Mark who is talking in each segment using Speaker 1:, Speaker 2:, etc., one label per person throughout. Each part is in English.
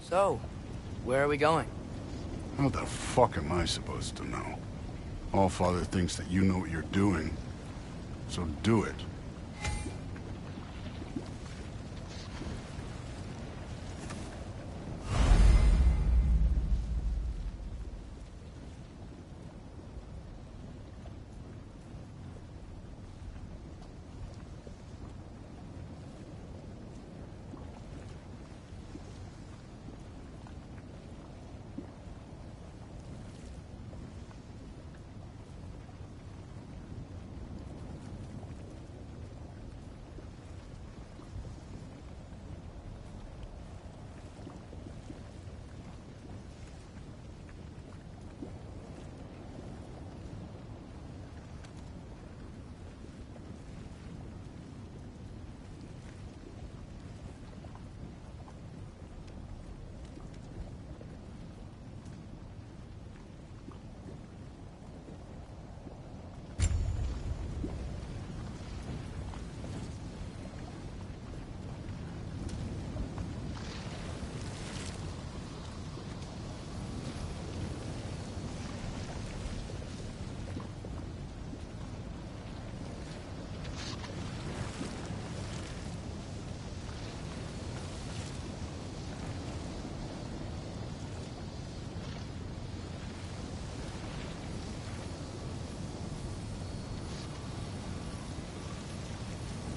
Speaker 1: So, where are we going?
Speaker 2: How the fuck am I supposed to know? Allfather thinks that you know what you're doing, so do it.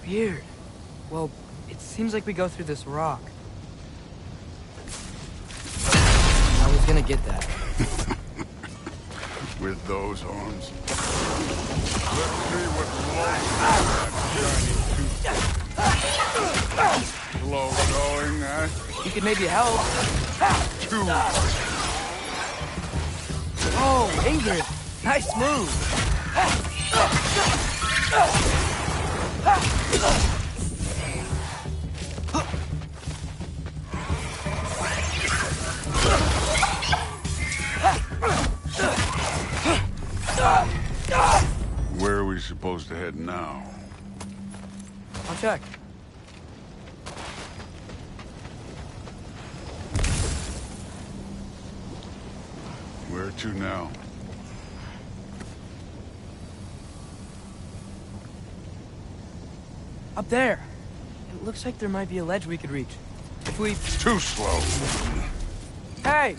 Speaker 1: Weird. Well, it seems like we go through this rock. I was gonna get that.
Speaker 2: With those arms. Let's see what's that shiny tooth. Slow going, eh?
Speaker 1: You could maybe help.
Speaker 2: Two.
Speaker 1: Oh, Ingrid! Nice move!
Speaker 2: Where are we supposed to head now?
Speaker 1: I'll check.
Speaker 2: Where to now?
Speaker 1: Up there. It looks like there might be a ledge we could reach. If we...
Speaker 2: Too slow.
Speaker 1: Hey!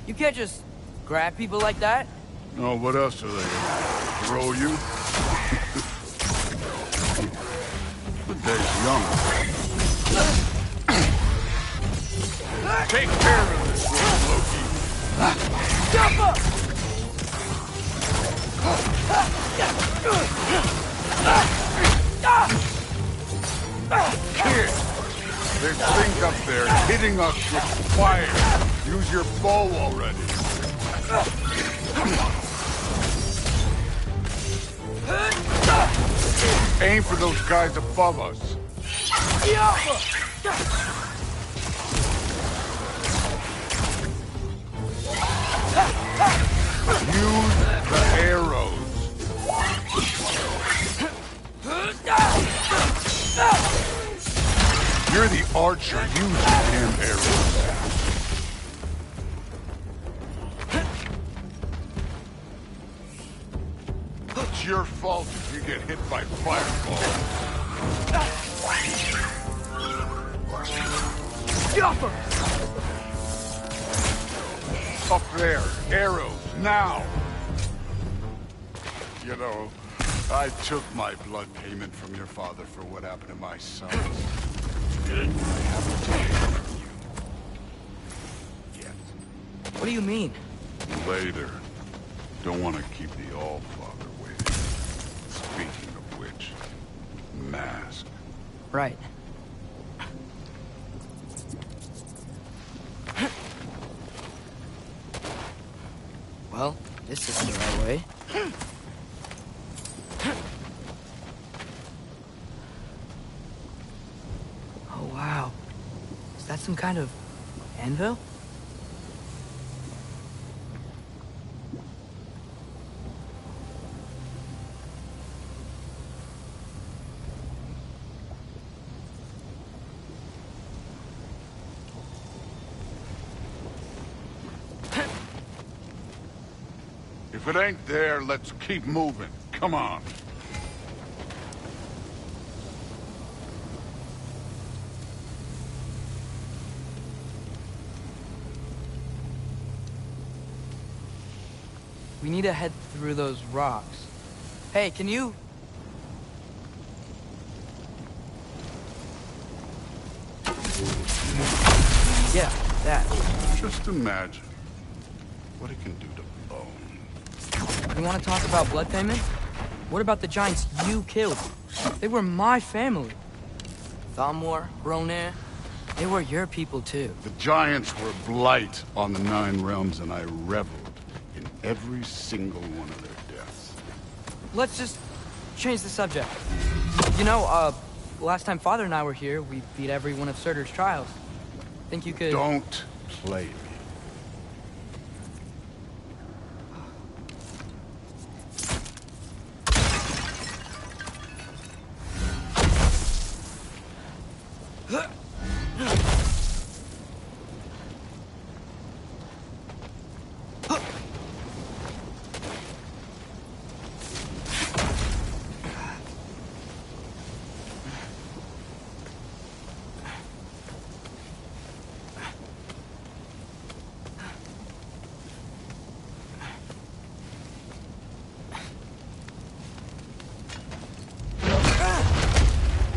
Speaker 1: You can't just grab people like that.
Speaker 2: No, what else are they gonna throw you? The day's young. Take care of this one, Loki.
Speaker 1: Jump up!
Speaker 2: Kid, there's things up there hitting us with fire. Use your bow already. Aim for those guys above us. Use the arrows. You're the archer. Use the damn arrows. It's your fault if you get hit by fireball.
Speaker 1: Jumper!
Speaker 2: Up there, arrows, now! You know, I took my blood payment from your father for what happened to my sons. I haven't taken it from you. Yet.
Speaker 1: What do you mean?
Speaker 2: Later. Don't want to keep the Allfather waiting. Speaking of which, mask.
Speaker 1: Right. Well, this isn't the right way. Oh, wow. Is that some kind of anvil?
Speaker 2: If it ain't there, let's keep moving. Come on.
Speaker 1: We need to head through those rocks. Hey, can you... Yeah, that.
Speaker 2: Just imagine what it can do to bone.
Speaker 1: You want to talk about blood payment? What about the giants you killed? They were my family. Thamor, Roner, they were your people too.
Speaker 2: The giants were blight on the Nine Realms, and I reveled in every single one of their deaths.
Speaker 1: Let's just change the subject. You know, last time Father and I were here, we beat every one of Surtur's trials. Think you could...
Speaker 2: Don't play me.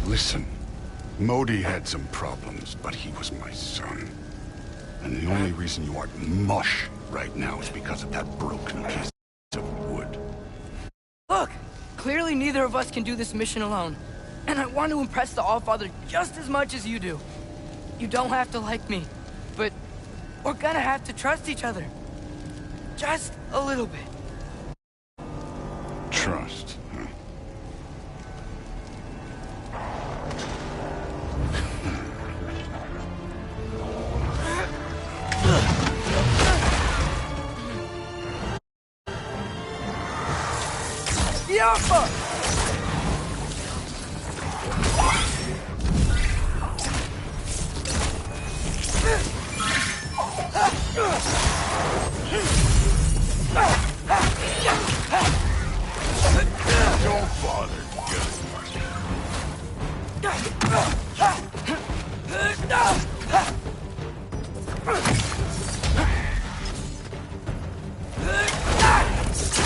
Speaker 2: Listen, Modi had some problems, but he was my son. And the only reason you aren't mush right now is because of that broken piece of wood.
Speaker 1: Look! Clearly neither of us can do this mission alone. And I want to impress the Allfather just as much as you do. You don't have to like me, but we're gonna have to trust each other. Just a little bit.
Speaker 2: Trust, huh?
Speaker 1: Yaffa!
Speaker 2: Don't bother.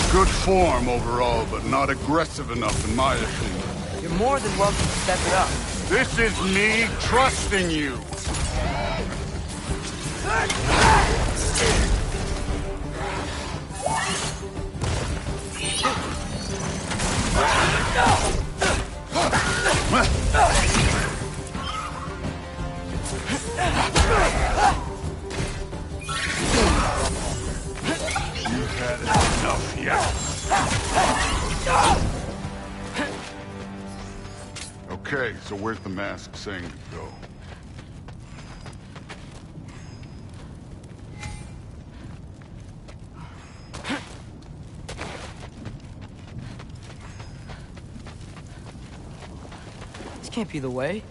Speaker 2: Good form overall, but not aggressive enough in my opinion.
Speaker 1: You're more than welcome to step it up.
Speaker 2: This is me trusting you. You've had enough yet. Okay, so where's the mask saying to go?
Speaker 1: This can't be the way.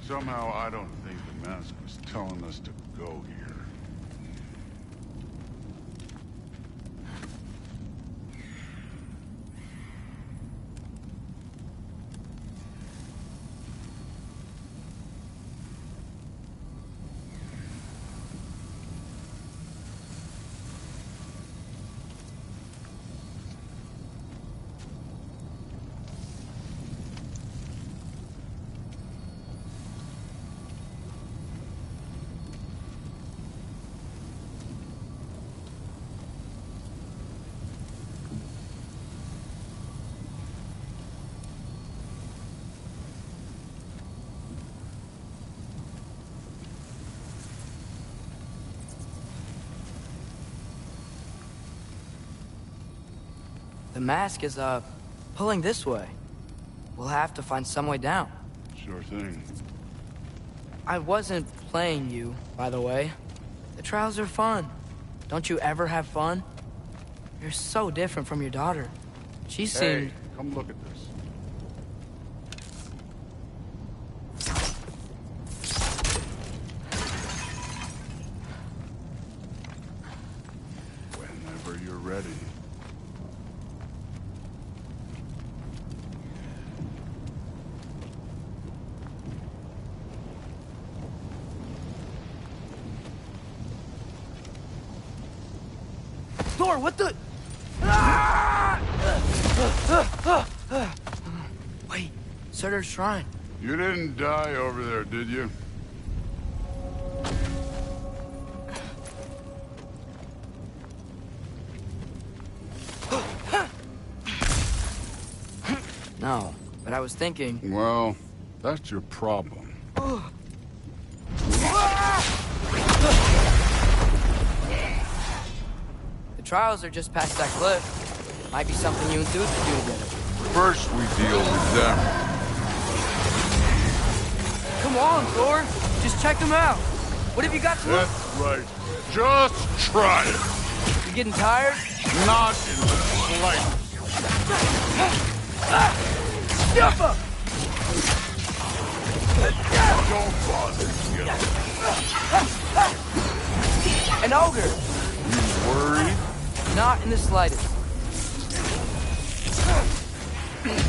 Speaker 1: Somehow I don't think the mask was telling us to go here. The mask is, pulling this way. We'll have to find some way down.
Speaker 2: Sure thing.
Speaker 1: I wasn't playing you, by the way. The trials are fun. Don't you ever have fun? You're so different from your daughter. She seemed...
Speaker 2: Hey, come look at this. Whenever you're ready.
Speaker 1: Thor, what the... Ah! Wait, Surtur's shrine.
Speaker 2: You didn't die over there, did you?
Speaker 1: No, but I was thinking...
Speaker 2: Well, that's your problem.
Speaker 1: The trials are just past that cliff. Might be something you and Dude could do together.
Speaker 2: First we deal with them.
Speaker 1: Come on, Thor. Just check them out. What have you got to look?
Speaker 2: That's right. Just try it.
Speaker 1: You getting tired?
Speaker 2: Not in the slightest.
Speaker 1: Jump up!
Speaker 2: Don't bother.
Speaker 1: An ogre.
Speaker 2: You worried?
Speaker 1: Not in the slightest.
Speaker 2: Neat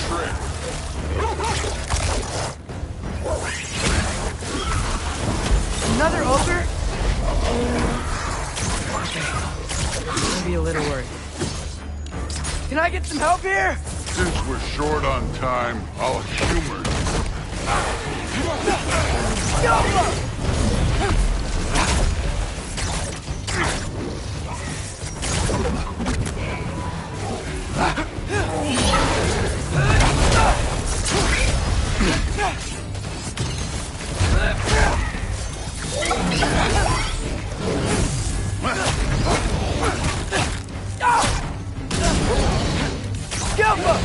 Speaker 2: trick.
Speaker 1: Another ogre? Okay. Maybe a little worried. Can I get some help here?
Speaker 2: Since we're short on time, I'll humor you.
Speaker 1: Jump up! Jump up!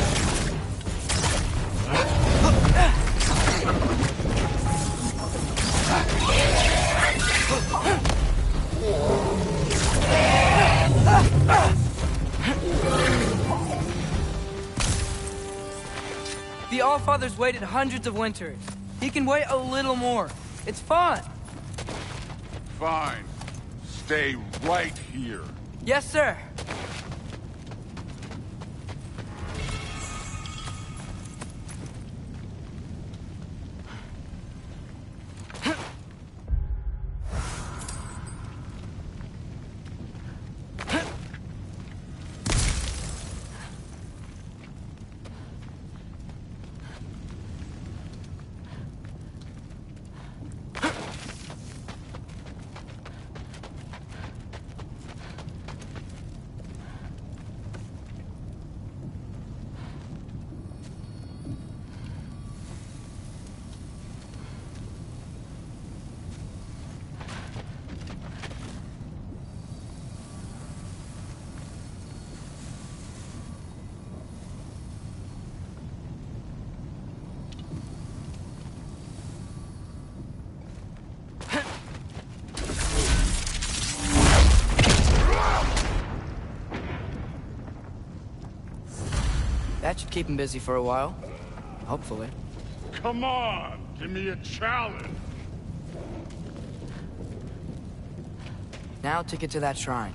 Speaker 1: The Allfather's waited hundreds of winters. He can wait a little more. It's fun.
Speaker 2: Fine. Stay right here.
Speaker 1: Yes, sir. That should keep him busy for a while. Hopefully.
Speaker 2: Come on, give me a challenge.
Speaker 1: Now to get to that shrine.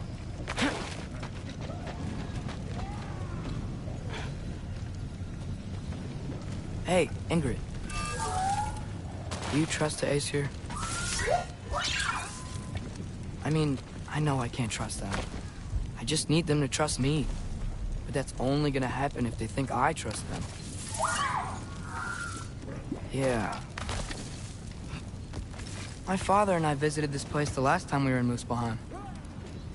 Speaker 1: Hey, Ingrid. Do you trust the Ace here? I mean, I know I can't trust them. I just need them to trust me. But that's only gonna happen if they think I trust them. Yeah. My father and I visited this place the last time we were in Muspelheim.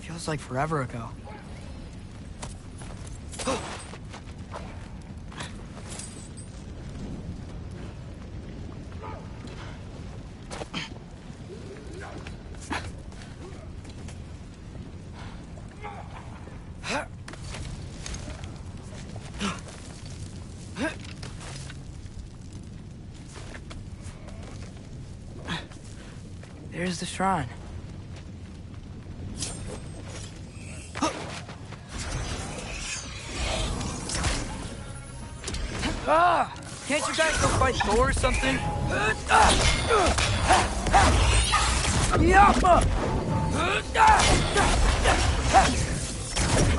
Speaker 1: Feels like forever ago. Here's the shrine. Ah! Can't you guys go fight Thor or something?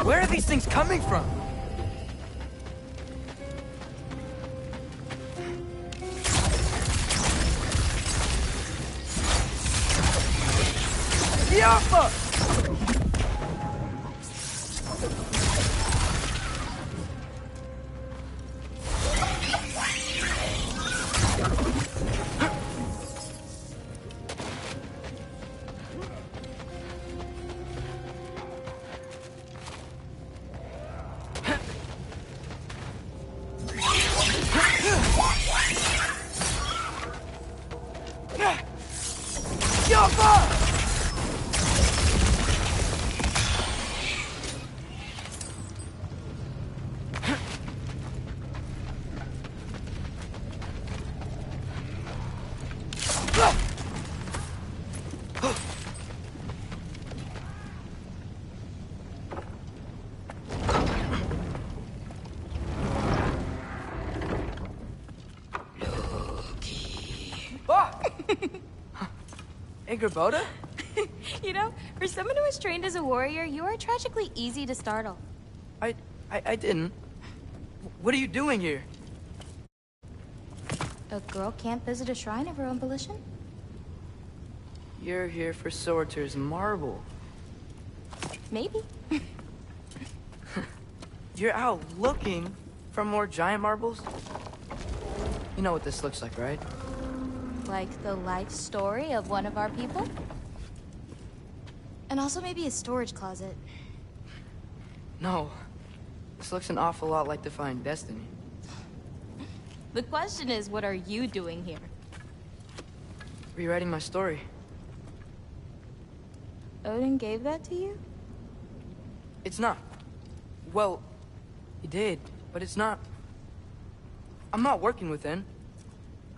Speaker 1: Where are these things coming from? Yappa! Hey, Gerboda?
Speaker 3: You know, for someone who was trained as a warrior, you are tragically easy to startle.
Speaker 1: I didn't. What are you doing here?
Speaker 3: A girl can't visit a shrine of her own volition?
Speaker 1: You're here for Sorter's marble.
Speaker 3: Maybe.
Speaker 1: You're out looking for more giant marbles? You know what this looks like, right?
Speaker 3: Like the life story of one of our people? And also maybe a storage closet.
Speaker 1: No. This looks an awful lot like Defying Destiny.
Speaker 3: The question is, what are you doing here?
Speaker 1: Rewriting my story.
Speaker 3: Odin gave that to you?
Speaker 1: It's not. Well, he did, but it's not. I'm not working with him.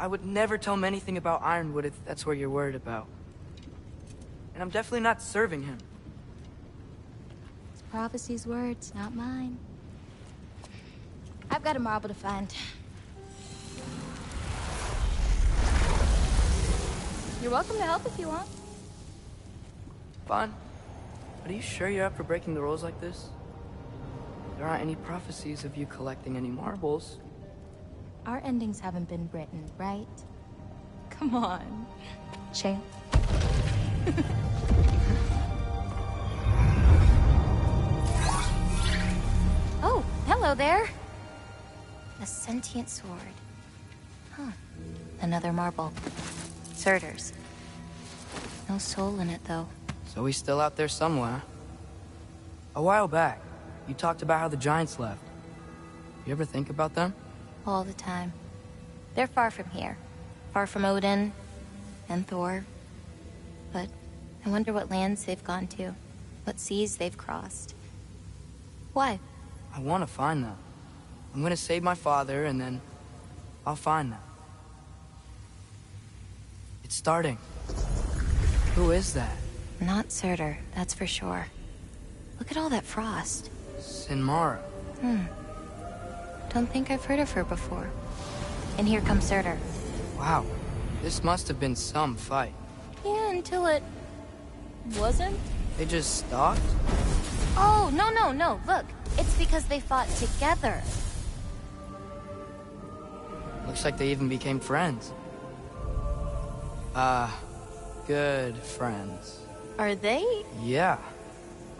Speaker 1: I would never tell him anything about Ironwood if that's what you're worried about. And I'm definitely not serving him.
Speaker 3: It's prophecy's words, not mine. I've got a marble to find. You're welcome to help if you want.
Speaker 1: Fine. But are you sure you're up for breaking the rules like this? There aren't any prophecies of you collecting any marbles.
Speaker 3: Our endings haven't been written, right? Come on, champ. Oh, hello there. A sentient sword. Huh. Another marble. Surtur's. No soul in it, though.
Speaker 1: So he's still out there somewhere. A while back, you talked about how the giants left. You ever think about them?
Speaker 3: All the time. They're far from here. Far from Odin and Thor. But I wonder what lands they've gone to. What seas they've crossed. Why?
Speaker 1: I want to find them. I'm gonna save my father, and then I'll find them. It's starting. Who is that?
Speaker 3: Not Surtur, that's for sure. Look at all that frost.
Speaker 1: Sinmara.
Speaker 3: Don't think I've heard of her before. And here comes Surtur.
Speaker 1: Wow. This must have been some fight.
Speaker 3: Yeah, until it... wasn't?
Speaker 1: They just stalked?
Speaker 3: Oh, no. Look, it's because they fought together.
Speaker 1: Looks like they even became friends. Good friends.
Speaker 3: Are they?
Speaker 1: Yeah,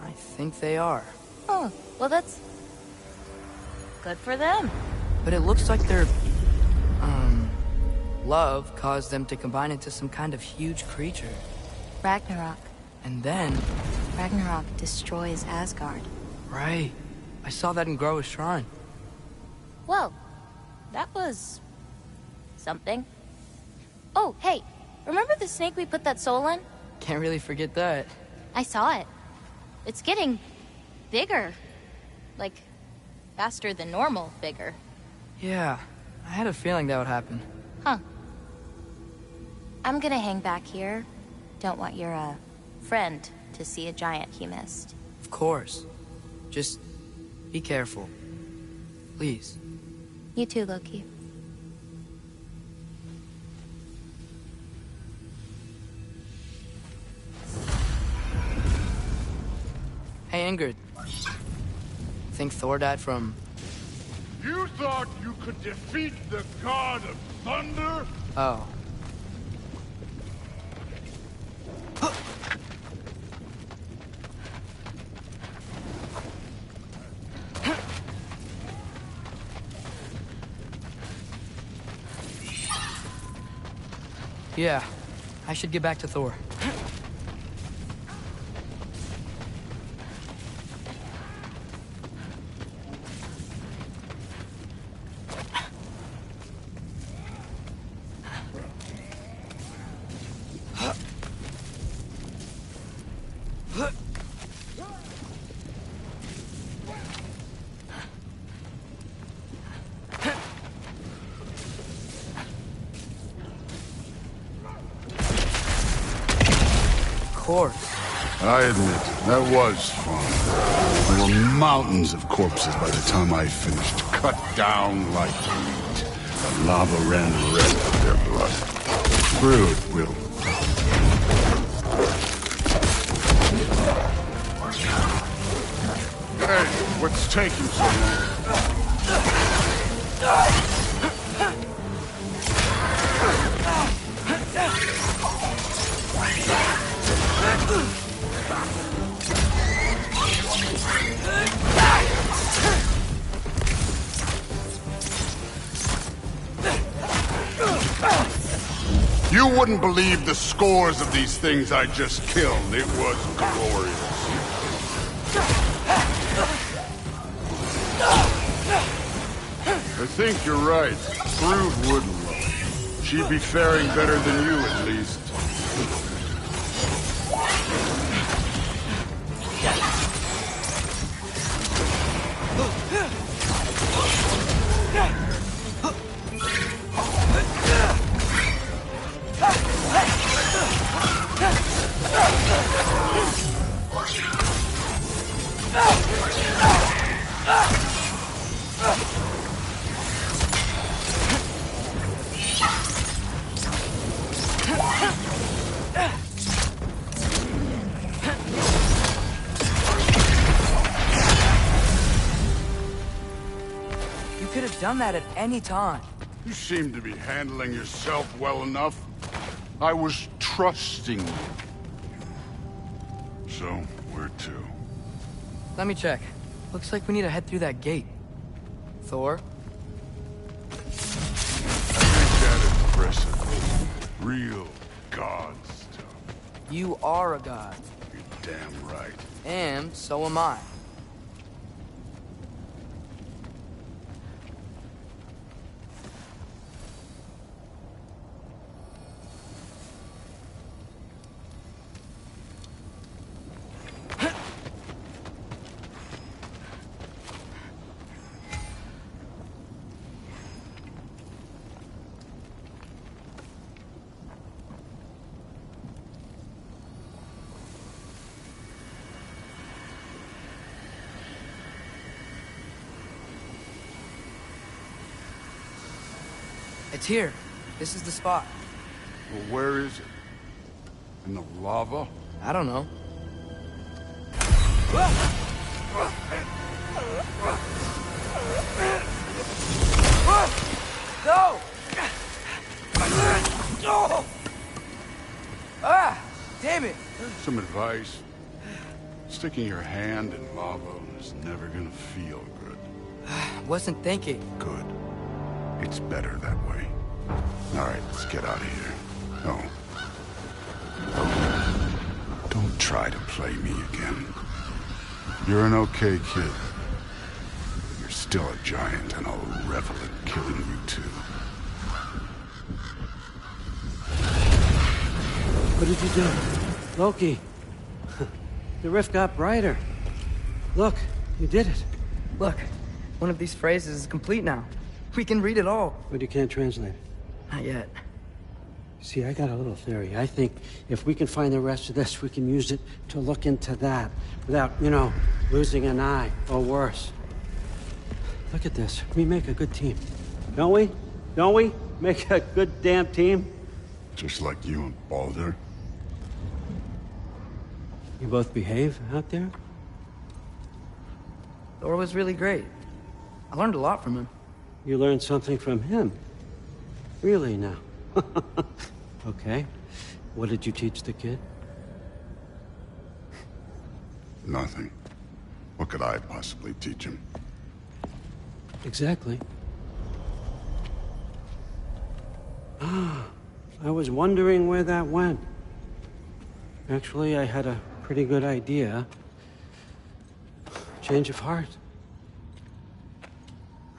Speaker 1: I think they are.
Speaker 3: Oh, well that's... good for them.
Speaker 1: But it looks like their, love caused them to combine into some kind of huge creature.
Speaker 3: Ragnarok.
Speaker 1: And then...
Speaker 3: Ragnarok destroys Asgard.
Speaker 1: Right. I saw that in Groa's shrine.
Speaker 3: Well, that was... something. Oh, hey, remember the snake we put that soul in?
Speaker 1: Can't really forget that.
Speaker 3: I saw it. It's getting... bigger. Like, faster than normal bigger.
Speaker 1: Yeah, I had a feeling that would happen.
Speaker 3: Huh. I'm gonna hang back here Don't want your, friend to see a giant he missed.
Speaker 1: Of course. Just be careful. Please.
Speaker 3: You too, Loki.
Speaker 1: Hey, Ingrid. Think Thor died from...
Speaker 2: You thought you could defeat the god of thunder?
Speaker 1: Oh. Yeah, I should get back to Thor.
Speaker 2: I admit, that was fun. There were mountains of corpses by the time I finished, cut down like meat. The lava ran red with their blood. Brood will... Hey, what's taking so long? You wouldn't believe the scores of these things I just killed. It was glorious. I think you're right. Brood would love. She'd be faring better than you, at least.
Speaker 1: Done that at any time.
Speaker 2: You seem to be handling yourself well enough. I was trusting you. So, where to?
Speaker 1: Let me check. Looks like we need to head through that gate. Thor?
Speaker 2: I think that impressive. Real god stuff.
Speaker 1: You are a god.
Speaker 2: You're damn right.
Speaker 1: And so am I. It's here. This is the spot.
Speaker 2: Well, where is it? In the lava?
Speaker 1: I don't know. No! Ah! Damn it!
Speaker 2: Some advice. Sticking your hand in lava is never gonna feel good.
Speaker 1: Wasn't thinking.
Speaker 2: Good. It's better that way. All right, let's get out of here. Oh. Don't try to play me again. You're an okay kid. You're still a giant, and I'll revel in killing you too.
Speaker 4: What did you do? Loki. The rift got brighter. Look, you did it.
Speaker 1: Look, one of these phrases is complete now. We can read it all.
Speaker 4: But you can't translate it.
Speaker 1: Not yet.
Speaker 4: See, I got a little theory. I think if we can find the rest of this, we can use it to look into that without, losing an eye or worse. Look at this. We make a good team. Don't we? Don't we? Make a good damn team?
Speaker 2: Just like you and Baldur.
Speaker 4: You both behave out there?
Speaker 1: Thor was really great. I learned a lot from him.
Speaker 4: You learned something from him? Really now? Okay. What did you teach the kid?
Speaker 2: Nothing. What could I possibly teach him?
Speaker 4: Exactly. Ah, I was wondering where that went. Actually, I had a pretty good idea. Change of heart.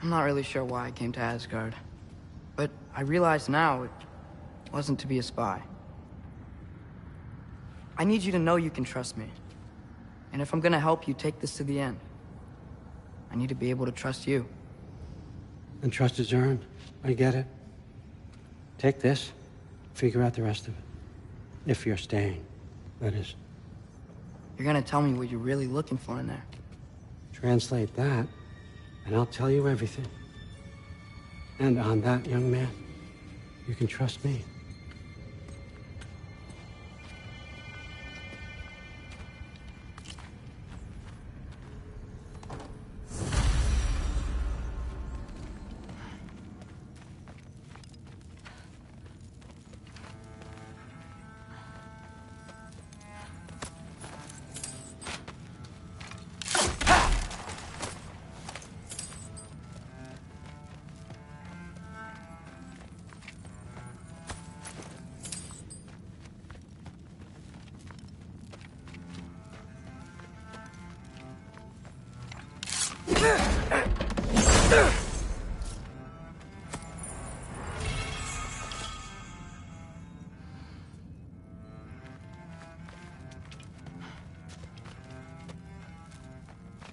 Speaker 1: I'm not really sure why I came to Asgard. But I realize now it wasn't to be a spy. I need you to know you can trust me. And if I'm gonna help you take this to the end, I need to be able to trust you.
Speaker 4: And trust is earned. I get it. Take this. Figure out the rest of it. If you're staying, that is.
Speaker 1: You're gonna tell me what you're really looking for in there.
Speaker 4: Translate that, and I'll tell you everything. And on that, young man, you can trust me.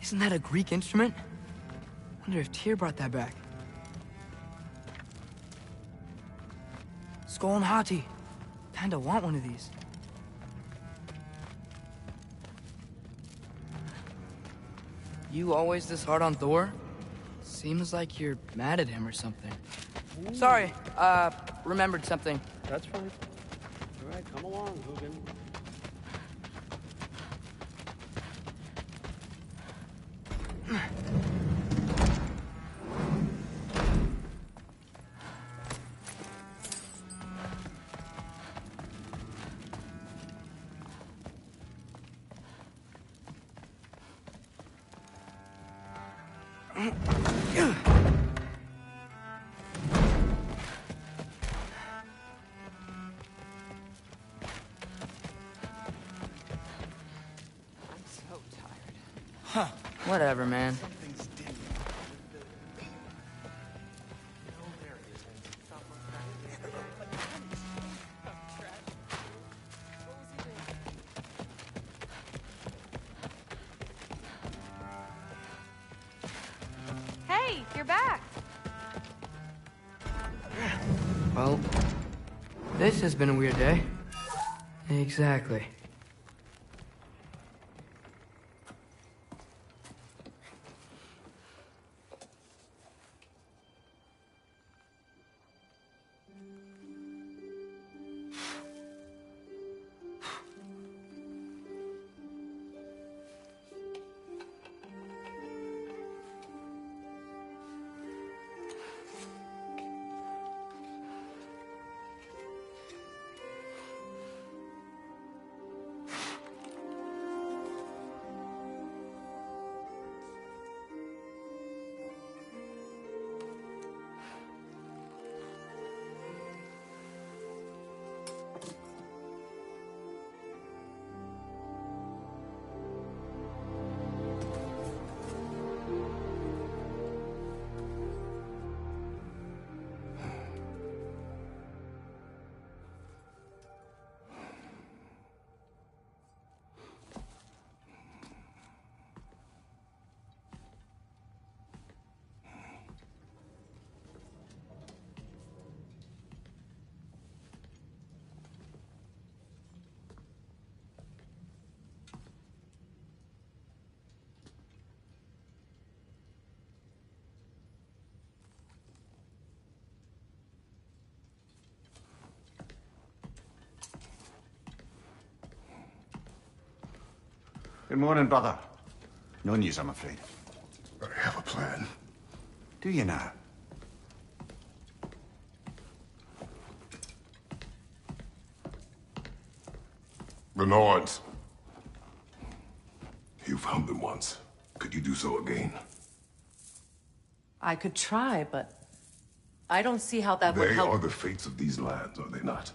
Speaker 1: Isn't that a Greek instrument? Wonder if Tyr brought that back. Skull and Hati. Kinda want one of these. You always this hard on Thor? Seems like you're mad at him or something. Sorry, remembered something.
Speaker 4: That's fine. All right, come along, Hugin.
Speaker 1: Huh, whatever, man.
Speaker 5: Hey, you're back.
Speaker 1: Well, this has been a weird day. Exactly.
Speaker 6: Good morning, brother. No news, I'm afraid.
Speaker 2: I have a plan.
Speaker 6: Do you now?
Speaker 7: The Norns. You found them once. Could you do so again?
Speaker 8: I could try, but I don't see how that would
Speaker 7: They
Speaker 8: help.
Speaker 7: are the fates of these lands, are they not?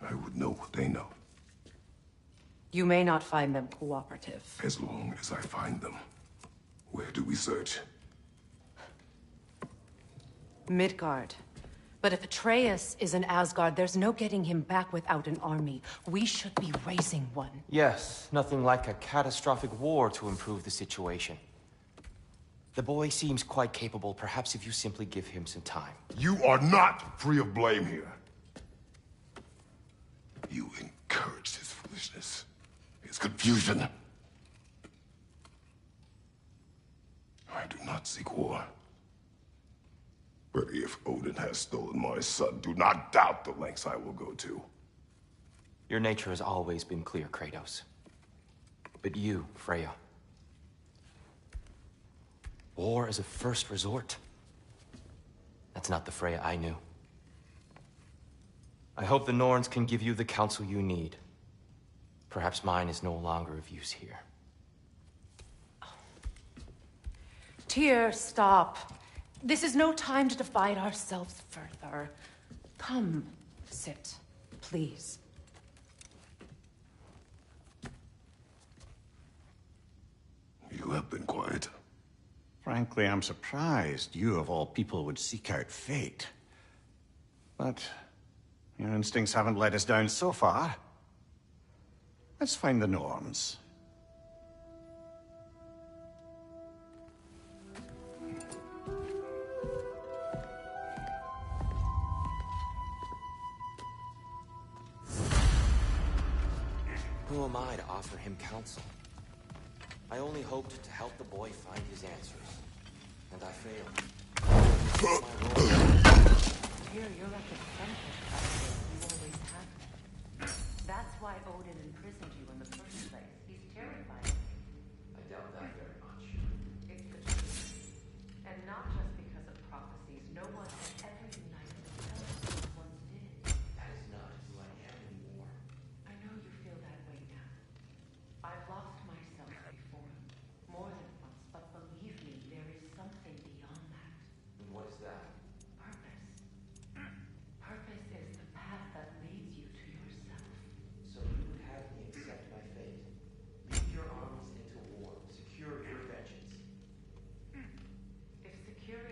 Speaker 7: I would know what they know,
Speaker 8: You may not find them cooperative.
Speaker 7: as long as I find them. Where do we search?
Speaker 8: Midgard. But if Atreus is in Asgard, there's no getting him back without an army. We should be raising one.
Speaker 9: Yes, nothing like a catastrophic war to improve the situation. The boy seems quite capable. Perhaps if you simply give him some time.
Speaker 7: You are not free of blame here. You encouraged his foolishness, his confusion. I do not seek war. But if Odin has stolen my son, do not doubt the lengths I will go to.
Speaker 9: Your nature has always been clear, Kratos. But you, Freya. War is a first resort. That's not the Freya I knew. I hope the Norns can give you the counsel you need. Perhaps mine is no longer of use here.
Speaker 8: Tyr, stop. This is no time to divide ourselves further. Come, sit, please.
Speaker 7: You have been quiet.
Speaker 6: Frankly, I'm surprised you, of all people, would seek out fate. But your instincts haven't let us down so far. Let's find the Norns.
Speaker 9: Who am I to offer him counsel? I only hoped to help the boy find his answers. And I failed.
Speaker 8: Tyr, you're at the center of this. You always have been. That's why Odin imprisoned you in the first place. He's terrified of you.
Speaker 9: I doubt that very much.
Speaker 8: It's the truth. And not just because of prophecies. No one has ever united themselves as once did.
Speaker 9: That is not who I am anymore.
Speaker 8: I know you feel that way now. I've lost myself before. More than once, but believe me, there is something beyond that.
Speaker 9: And what is that?
Speaker 8: Purpose. Purpose is the path that leads you to yourself.
Speaker 9: So you would have me accept my fate. Lead your armies into war. Secure your vengeance.
Speaker 8: If security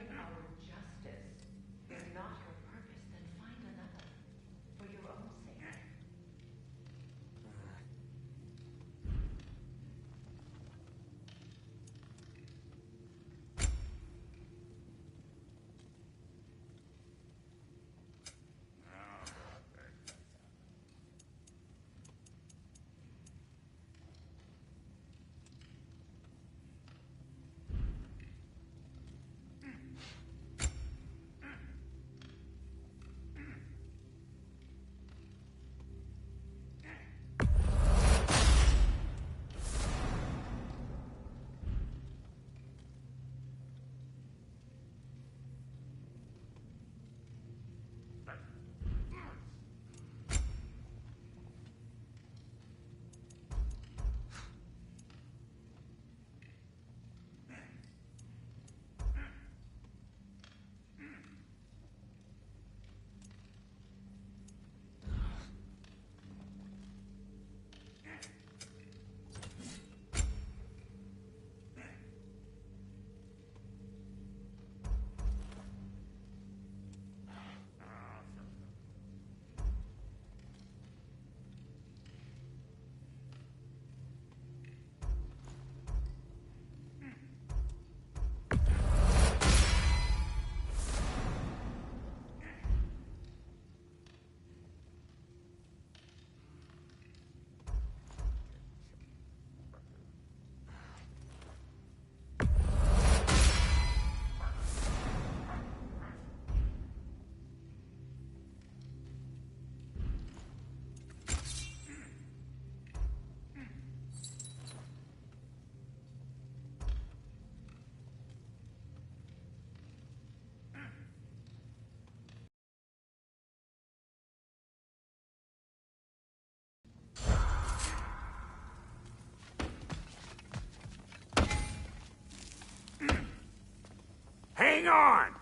Speaker 10: Hang on!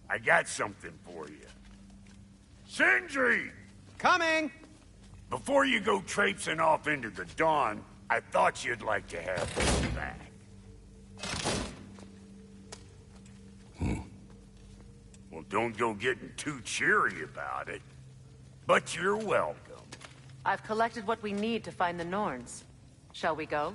Speaker 10: I got something for you. Sindri!
Speaker 6: Coming!
Speaker 10: Before you go traipsing off into the dawn, I thought you'd like to have this back. Well, don't go getting too cheery about it. But you're welcome.
Speaker 8: I've collected what we need to find the Norns. Shall we go?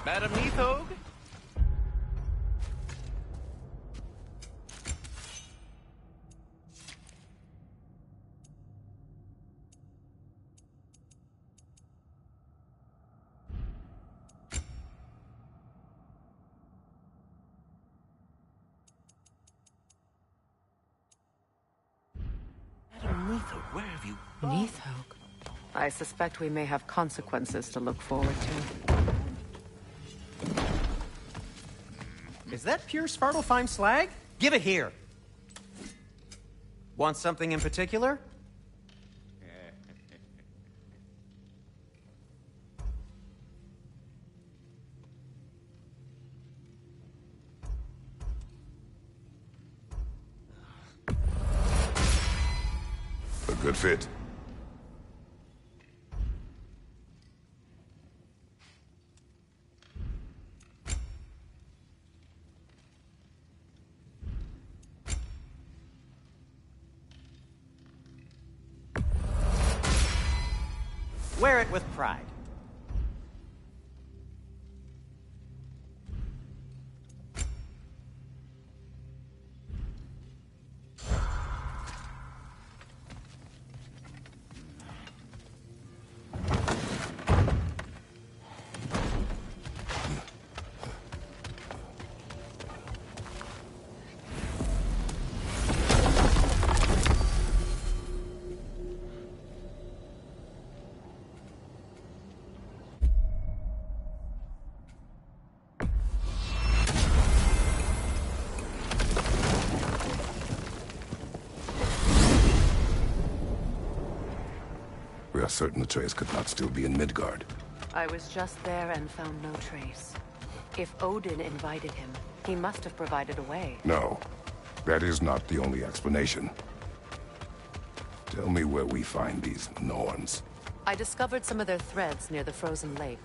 Speaker 11: Madam Neathog? Madam Neathog, where have you gone?
Speaker 8: Neathog? I suspect we may have consequences to look forward to.
Speaker 6: Is that pure Svartalfheim slag? Give it here. Want something in particular?
Speaker 7: A good fit.
Speaker 6: Wear it with pride.
Speaker 7: We are certain the trace could not still be in Midgard.
Speaker 8: I was just there and found no trace. If Odin invited him, he must have provided a way.
Speaker 7: No, that is not the only explanation. Tell me where we find these Norns.
Speaker 8: I discovered some of their threads near the frozen lake.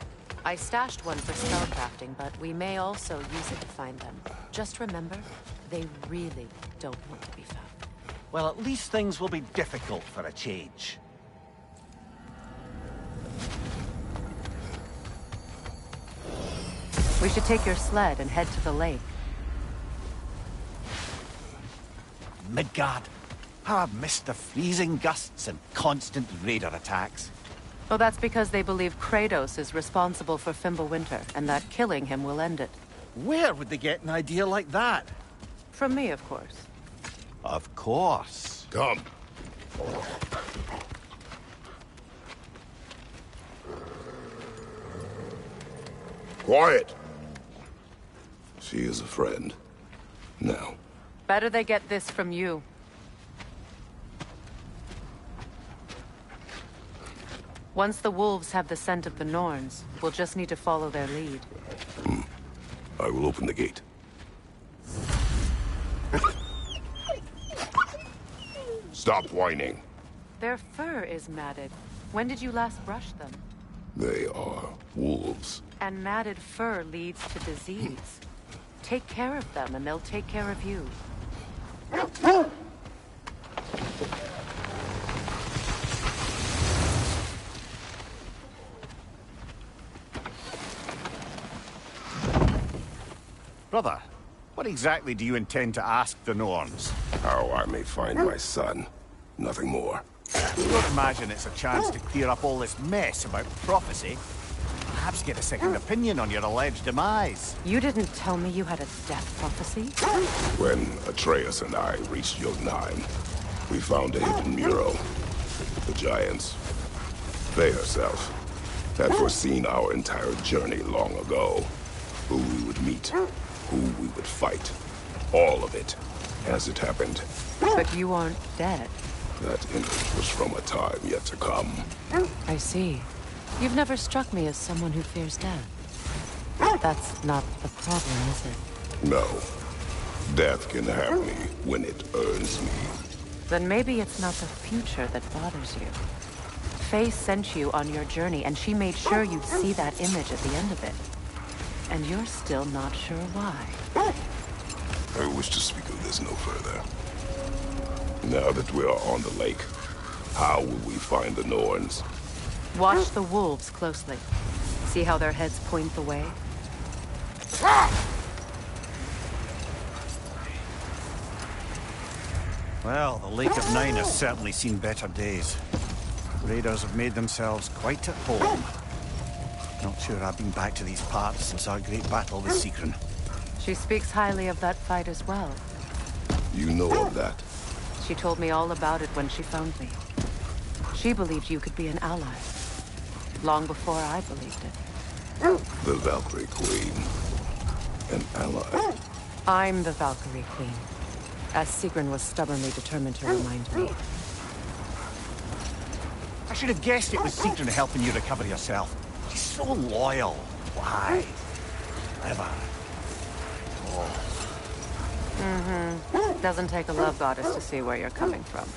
Speaker 8: I stashed one for spellcrafting, but we may also use it to find them. Just remember, they really don't want to be found.
Speaker 11: Well, at least things will be difficult for a change.
Speaker 8: We should take your sled and head to the lake.
Speaker 11: Midgard. How I've missed the freezing gusts and constant raider attacks.
Speaker 8: Well, that's because they believe Kratos is responsible for Fimbulwinter, and that killing him will end it.
Speaker 11: Where would they get an idea like that?
Speaker 8: From me, of course.
Speaker 11: Of course.
Speaker 7: Come. Quiet. She is a friend. Now.
Speaker 8: Better they get this from you. Once the wolves have the scent of the Norns, we'll just need to follow their lead.
Speaker 7: I will open the gate. Stop whining.
Speaker 8: Their fur is matted. When did you last brush them?
Speaker 7: They are wolves.
Speaker 8: And matted fur leads to disease. Take care of them, and they'll take care of you.
Speaker 11: Brother, What exactly do you intend to ask the Norns?
Speaker 7: How I may find my son. Nothing more.
Speaker 11: Don't imagine it's a chance to clear up all this mess about prophecy. Perhaps get a second opinion on your alleged demise.
Speaker 8: You didn't tell me you had a death prophecy?
Speaker 7: When Atreus and I reached Jotunheim, we found a hidden mural. The Giants, they herself, had foreseen our entire journey long ago. Who we would meet, who we would fight. All of it, as it happened.
Speaker 8: But you aren't dead.
Speaker 7: That image was from a time yet to come.
Speaker 8: I see. You've never struck me as someone who fears death. That's not the problem, is it?
Speaker 7: No. Death can have me when it earns me.
Speaker 8: Then maybe it's not the future that bothers you. Faye sent you on your journey, and she made sure you'd see that image at the end of it. And you're still not sure why.
Speaker 7: I wish to speak of this no further. Now that we are on the lake, how will we find the Norns?
Speaker 8: Watch the wolves closely. See how their heads point the way?
Speaker 11: Well, the Lake of Nine has certainly seen better days. Raiders have made themselves quite at home. Not sure I've been back to these parts since our great battle with Sigrun.
Speaker 8: She speaks highly of that fight as well.
Speaker 7: You know of that?
Speaker 8: She told me all about it when she found me. She believed you could be an ally. Long before I believed it.
Speaker 7: The Valkyrie Queen. An ally.
Speaker 8: I'm the Valkyrie Queen. As Sigrun was stubbornly determined to remind me.
Speaker 11: I should have guessed it was Sigrun helping you recover yourself. She's so loyal. Why? Clever.
Speaker 8: Doesn't take a love goddess to see where you're coming from.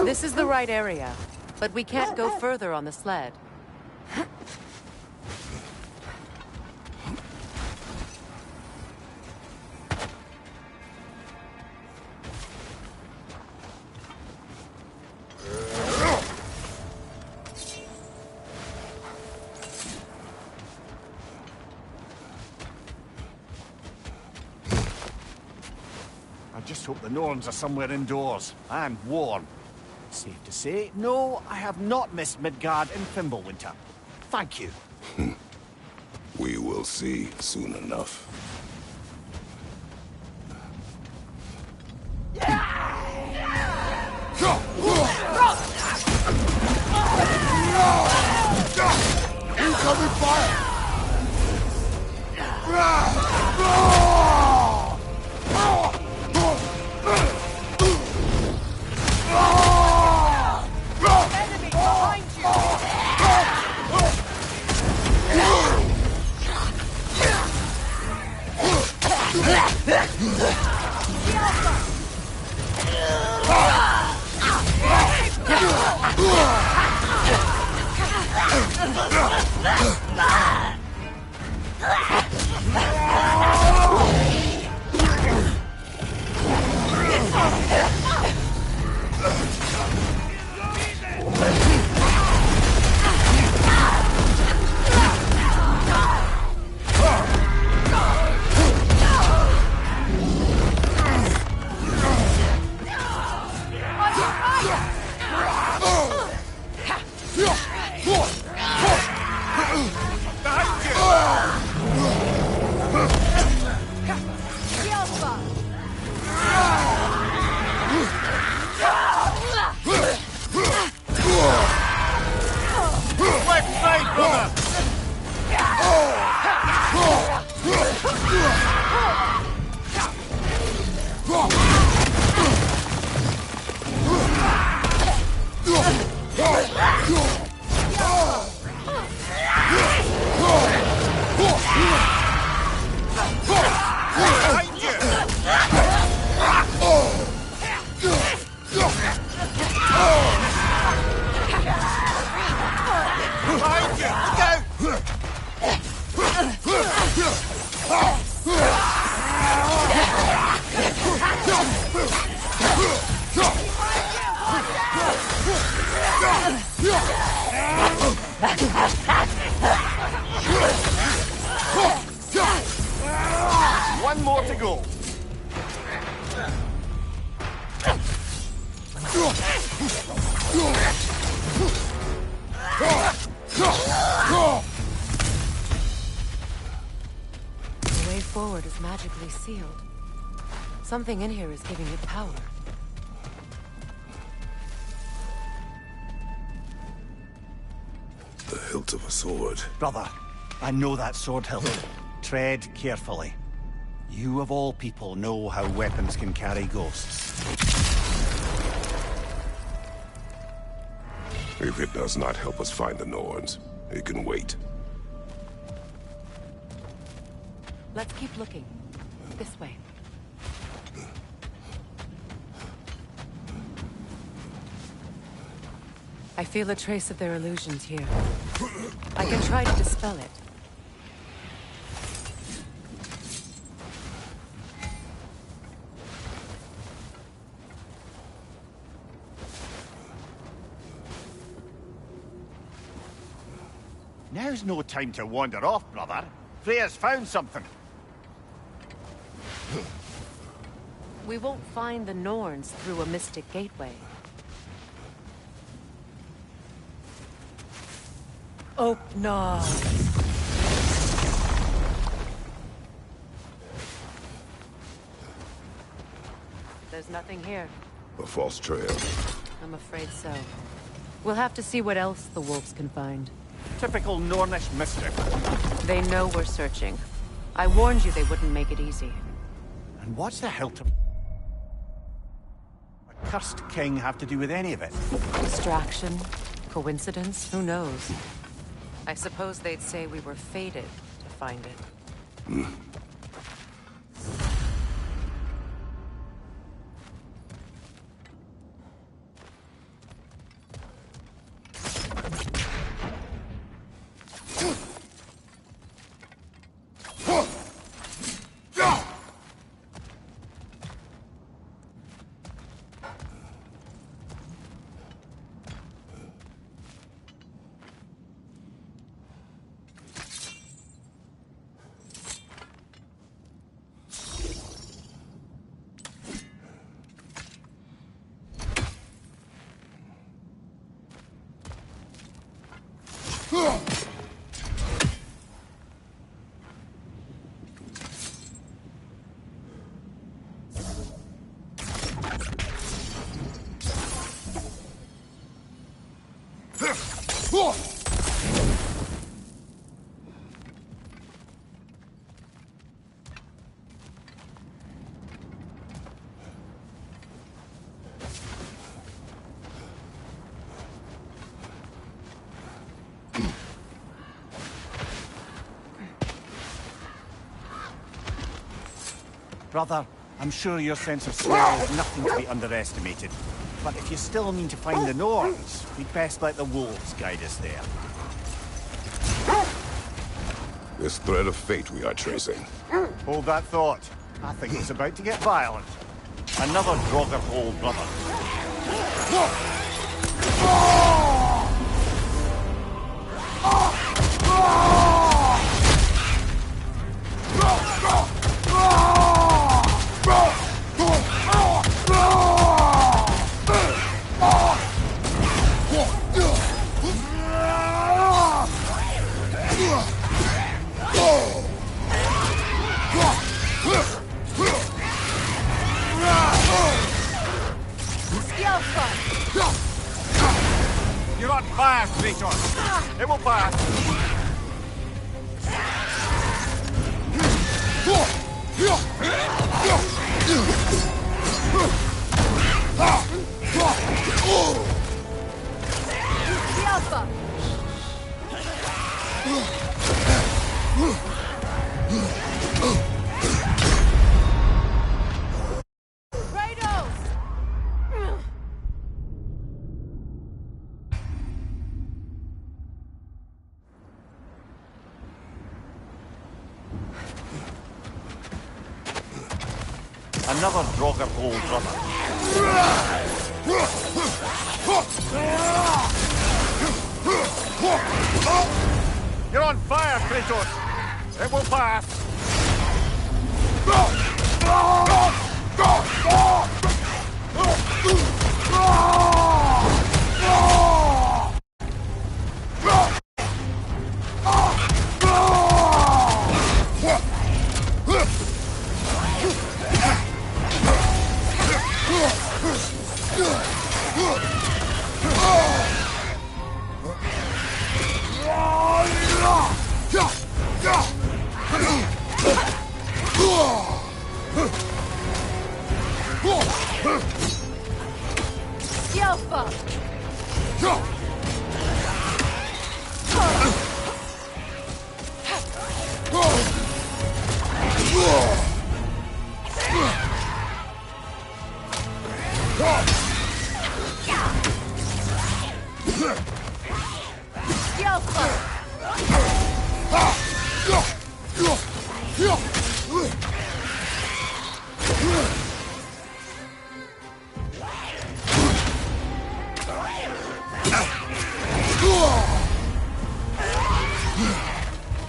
Speaker 8: This is the right area, but we can't go further on the sled.
Speaker 11: I just hope the Norns are somewhere indoors and warm. Safe to say, no, I have not missed Midgard in Fimbulwinter. Thank you.
Speaker 7: We will see soon enough.
Speaker 2: Incoming fire!
Speaker 5: Enemy behind you!
Speaker 11: One more to go.
Speaker 8: sword is magically sealed. Something in here is giving it power.
Speaker 7: The hilt of a sword.
Speaker 11: Brother, I know that sword hilt. Tread carefully. You of all people know how weapons can carry ghosts.
Speaker 7: If it does not help us find the Norns, it can wait.
Speaker 8: Let's keep looking. This way. I feel a trace of their illusions here. I can try to dispel it.
Speaker 11: Now's no time to wander off, brother. Freya's found something.
Speaker 8: We won't find the Norns through a mystic gateway. Oh, no. There's nothing here.
Speaker 7: A false trail.
Speaker 8: I'm afraid so. We'll have to see what else the wolves can find.
Speaker 11: Typical Nornish mischief.
Speaker 8: They know we're searching. I warned you they wouldn't make it easy.
Speaker 11: And what's the hilt of a cursed king have to do with any of it?
Speaker 8: Distraction? Coincidence? Who knows? I suppose they'd say we were fated to find it.
Speaker 11: Brother, I'm sure your sense of smell is nothing to be underestimated. But if you still mean to find the Norns, we'd best let the wolves guide us there.
Speaker 7: This thread of fate we are tracing.
Speaker 11: Hold that thought. I think it's about to get violent. Another Draugr hole, brother. You're on fire, Kratos. It will pass. Another Draugr hole, brother. You're on fire, Kratos. It will pass.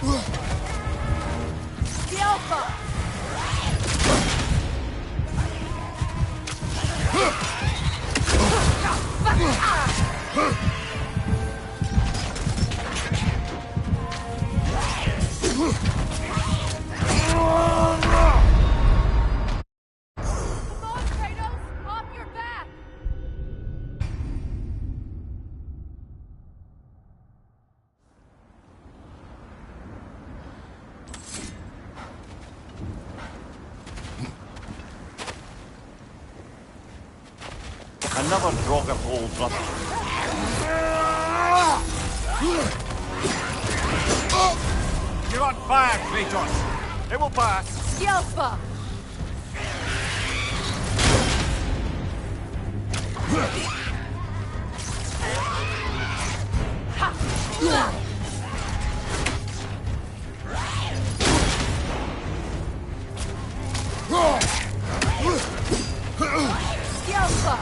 Speaker 5: The Alpha!
Speaker 11: Another Draugr hole, brother. You're on fire, Kratos. It will pass.
Speaker 5: The Alpha! The Alpha!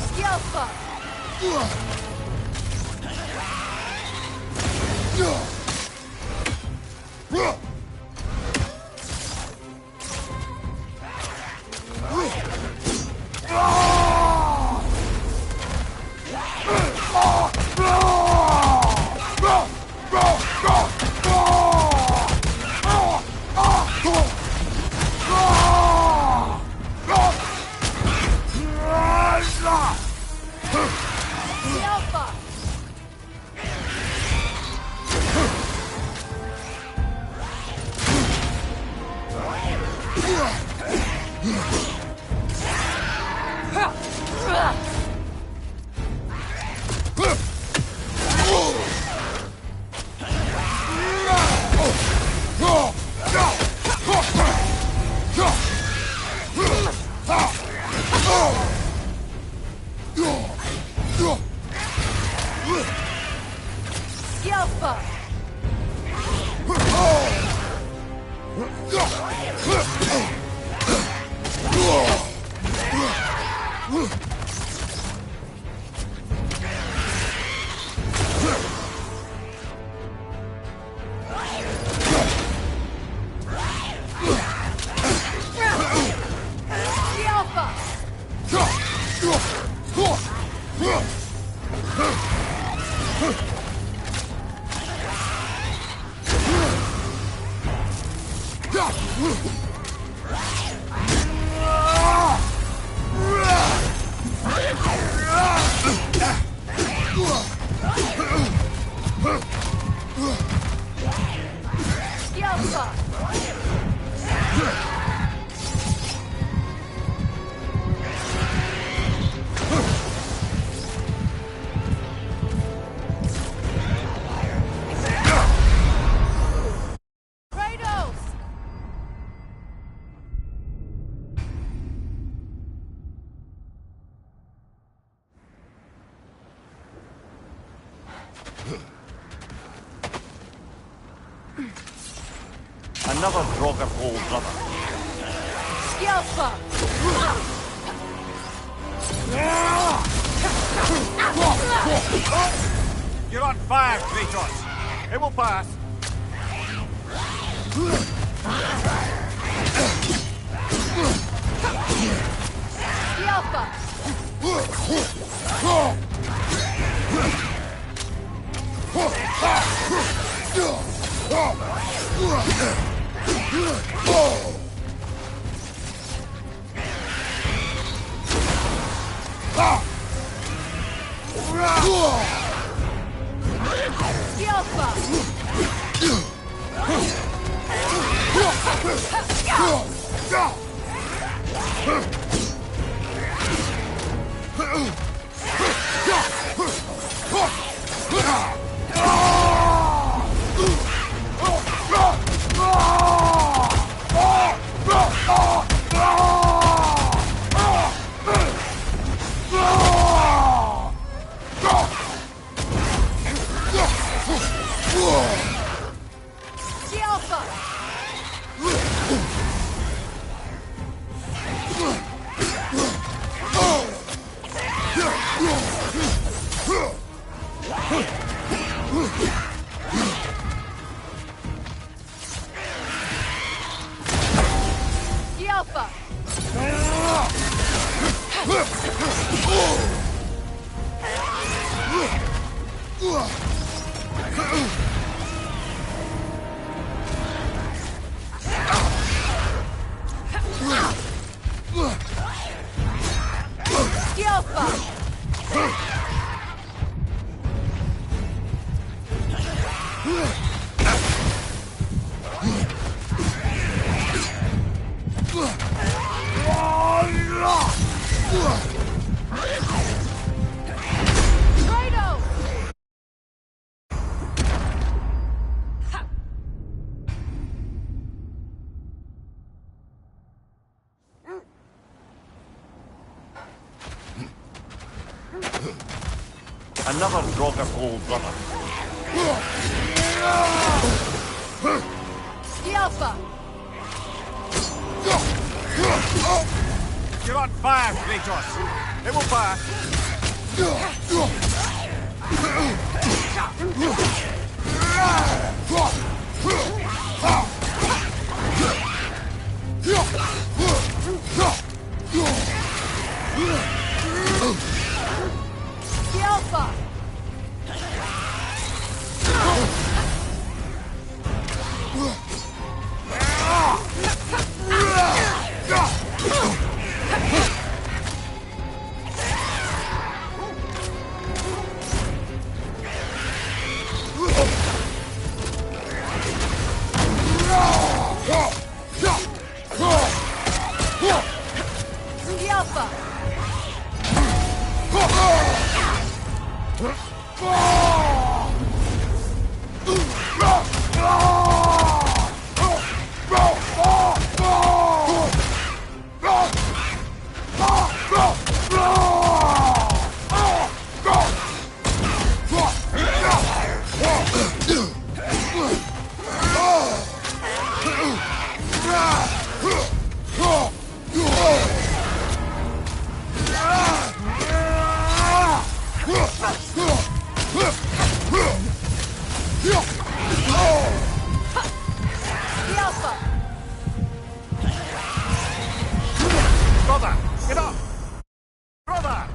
Speaker 5: The Alpha! The Alpha! The Alpha! The Alpha! The Alpha! Kratos!
Speaker 11: Another Draugr hole, brother.
Speaker 5: The Alpha!
Speaker 11: You're on fire, Kratos. It will pass.
Speaker 5: The Alpha! The Alpha! Skjálfa! Skjálfa! Skjálfa!
Speaker 11: Another Draugr old brother.
Speaker 5: Skjálfa!
Speaker 11: You're on fire, Kratos. It will pass.
Speaker 5: Skjálfa! Skjálfa! Skjálfa!
Speaker 11: Brother, get up! Brother!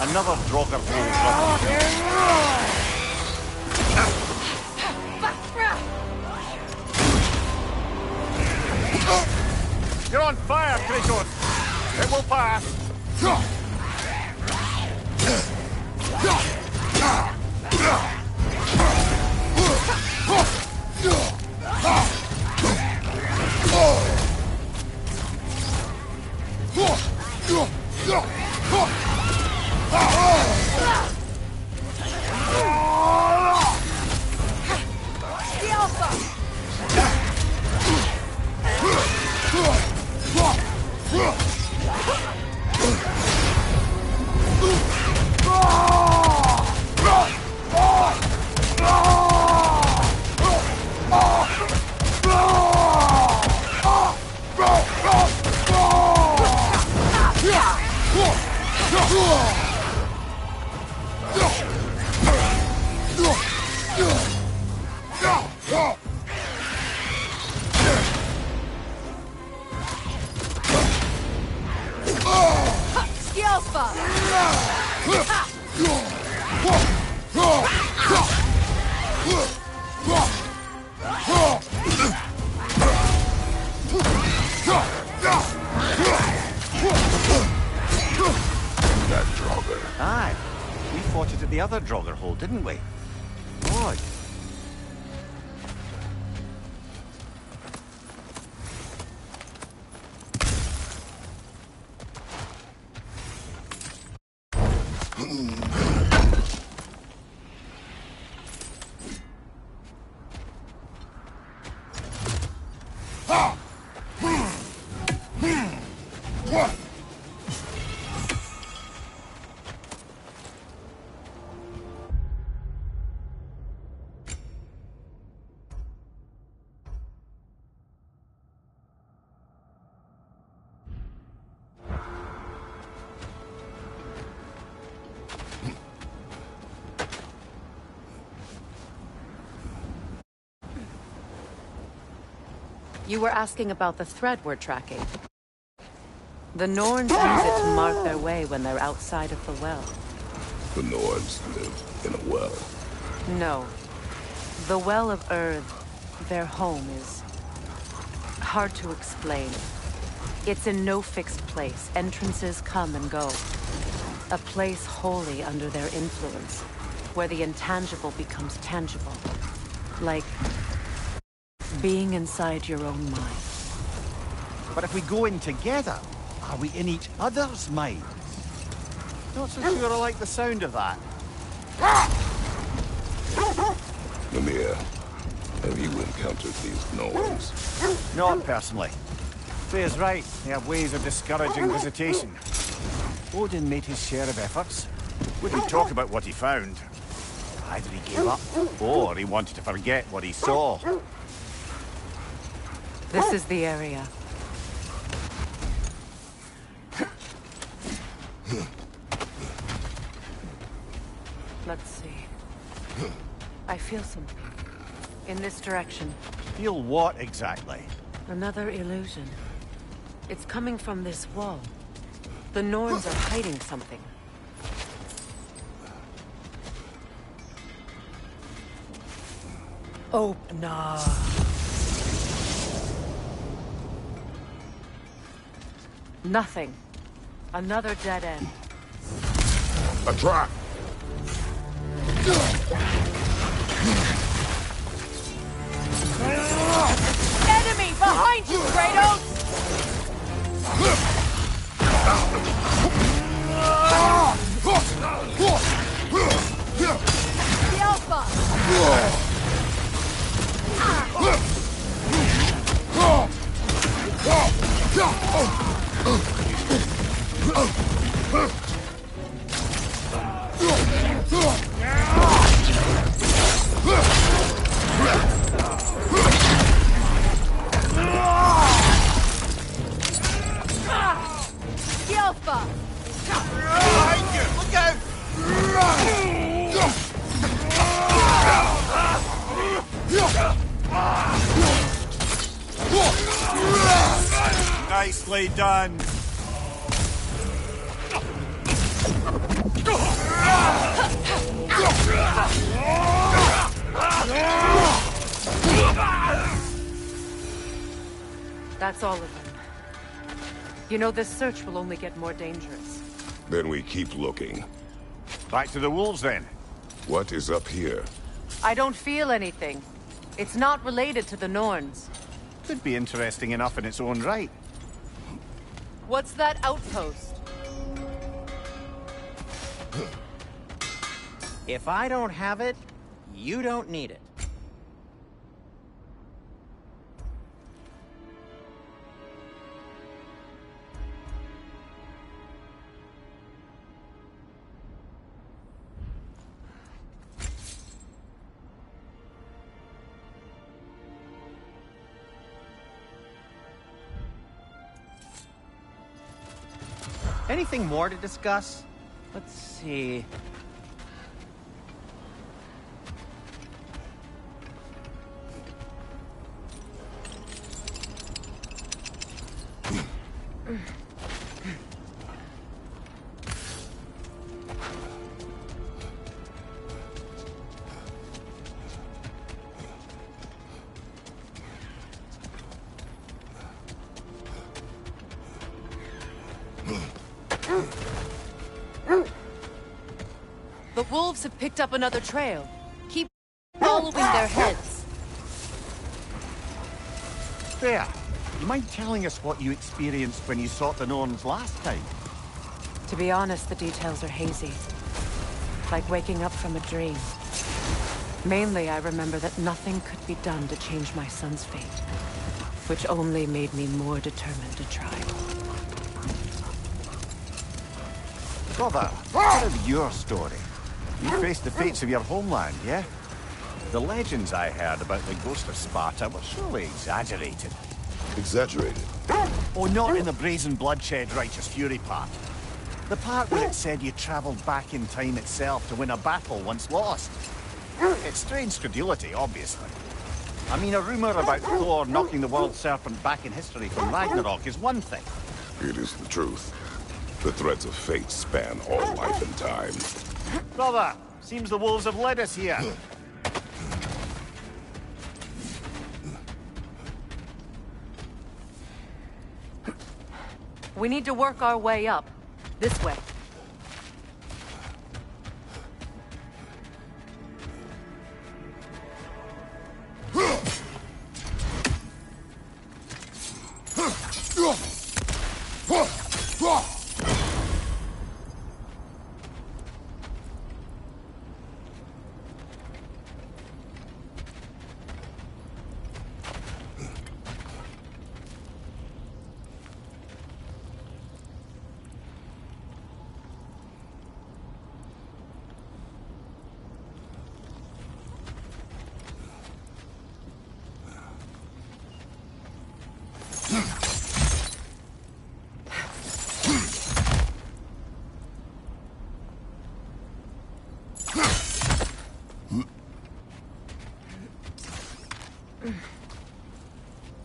Speaker 11: Another Draugr old brother. You're on fire, Kratos! It will pass!
Speaker 5: Skjálfa! Skjálfa!
Speaker 7: That Draugr.
Speaker 11: Aye. We fought it at the other Draugr hole, didn't we? Boy.
Speaker 8: You were asking about the thread we're tracking. The Norns use it to mark their way when they're outside of the well.
Speaker 7: The Norns live in a well.
Speaker 8: No. The Well of Earth, their home, is hard to explain. It's in no fixed place. Entrances come and go. A place wholly under their influence, where the intangible becomes tangible. Like being inside your own mind.
Speaker 11: But if we go in together, are we in each other's minds? Not so sure I like the sound of that.
Speaker 7: Mimir, have you encountered these Norns?
Speaker 11: Not personally. Freya's right. They have ways of discouraging visitation. Odin made his share of efforts. Wouldn't talk about what he found. Either he gave up, or he wanted to forget what he saw.
Speaker 8: This is the area. Let's see. I feel something. In this direction.
Speaker 11: Feel what exactly?
Speaker 8: Another illusion. It's coming from this wall. The Norns are hiding something.
Speaker 5: Oh, nah.
Speaker 8: Nothing. Another dead end.
Speaker 7: A trap!
Speaker 5: Enemy behind you, Kratos! The Alpha! The Alpha!
Speaker 11: Look out! Nicely done.
Speaker 8: That's all of them. You know, this search will only get more dangerous.
Speaker 7: Then we keep looking.
Speaker 11: Back to the wolves, then.
Speaker 7: What is up here?
Speaker 8: I don't feel anything. It's not related to the Norns.
Speaker 11: Could be interesting enough in its own right.
Speaker 8: What's that outpost?
Speaker 12: If I don't have it, you don't need it. Anything more to discuss? Let's see.
Speaker 8: The wolves have picked up another trail. Keep following their heads.
Speaker 11: There. You mind telling us what you experienced when you sought the Norns last time?
Speaker 8: To be honest, the details are hazy. Like waking up from a dream. Mainly, I remember that nothing could be done to change my son's fate. which only made me more determined to try.
Speaker 11: Brother, what of your story? You faced the fates of your homeland, yeah? The legends I heard about the ghost of Sparta were surely exaggerated.
Speaker 7: Exaggerated?
Speaker 11: Oh, not in the brazen bloodshed righteous fury part. The part where it said you travelled back in time itself to win a battle once lost. It's strange credulity, obviously. I mean, a rumour about Thor knocking the world serpent back in history from Ragnarok is one thing.
Speaker 7: It is the truth. The threads of fate span all life and time.
Speaker 11: Brother, seems the wolves have led us here.
Speaker 8: We need to work our way up. This way.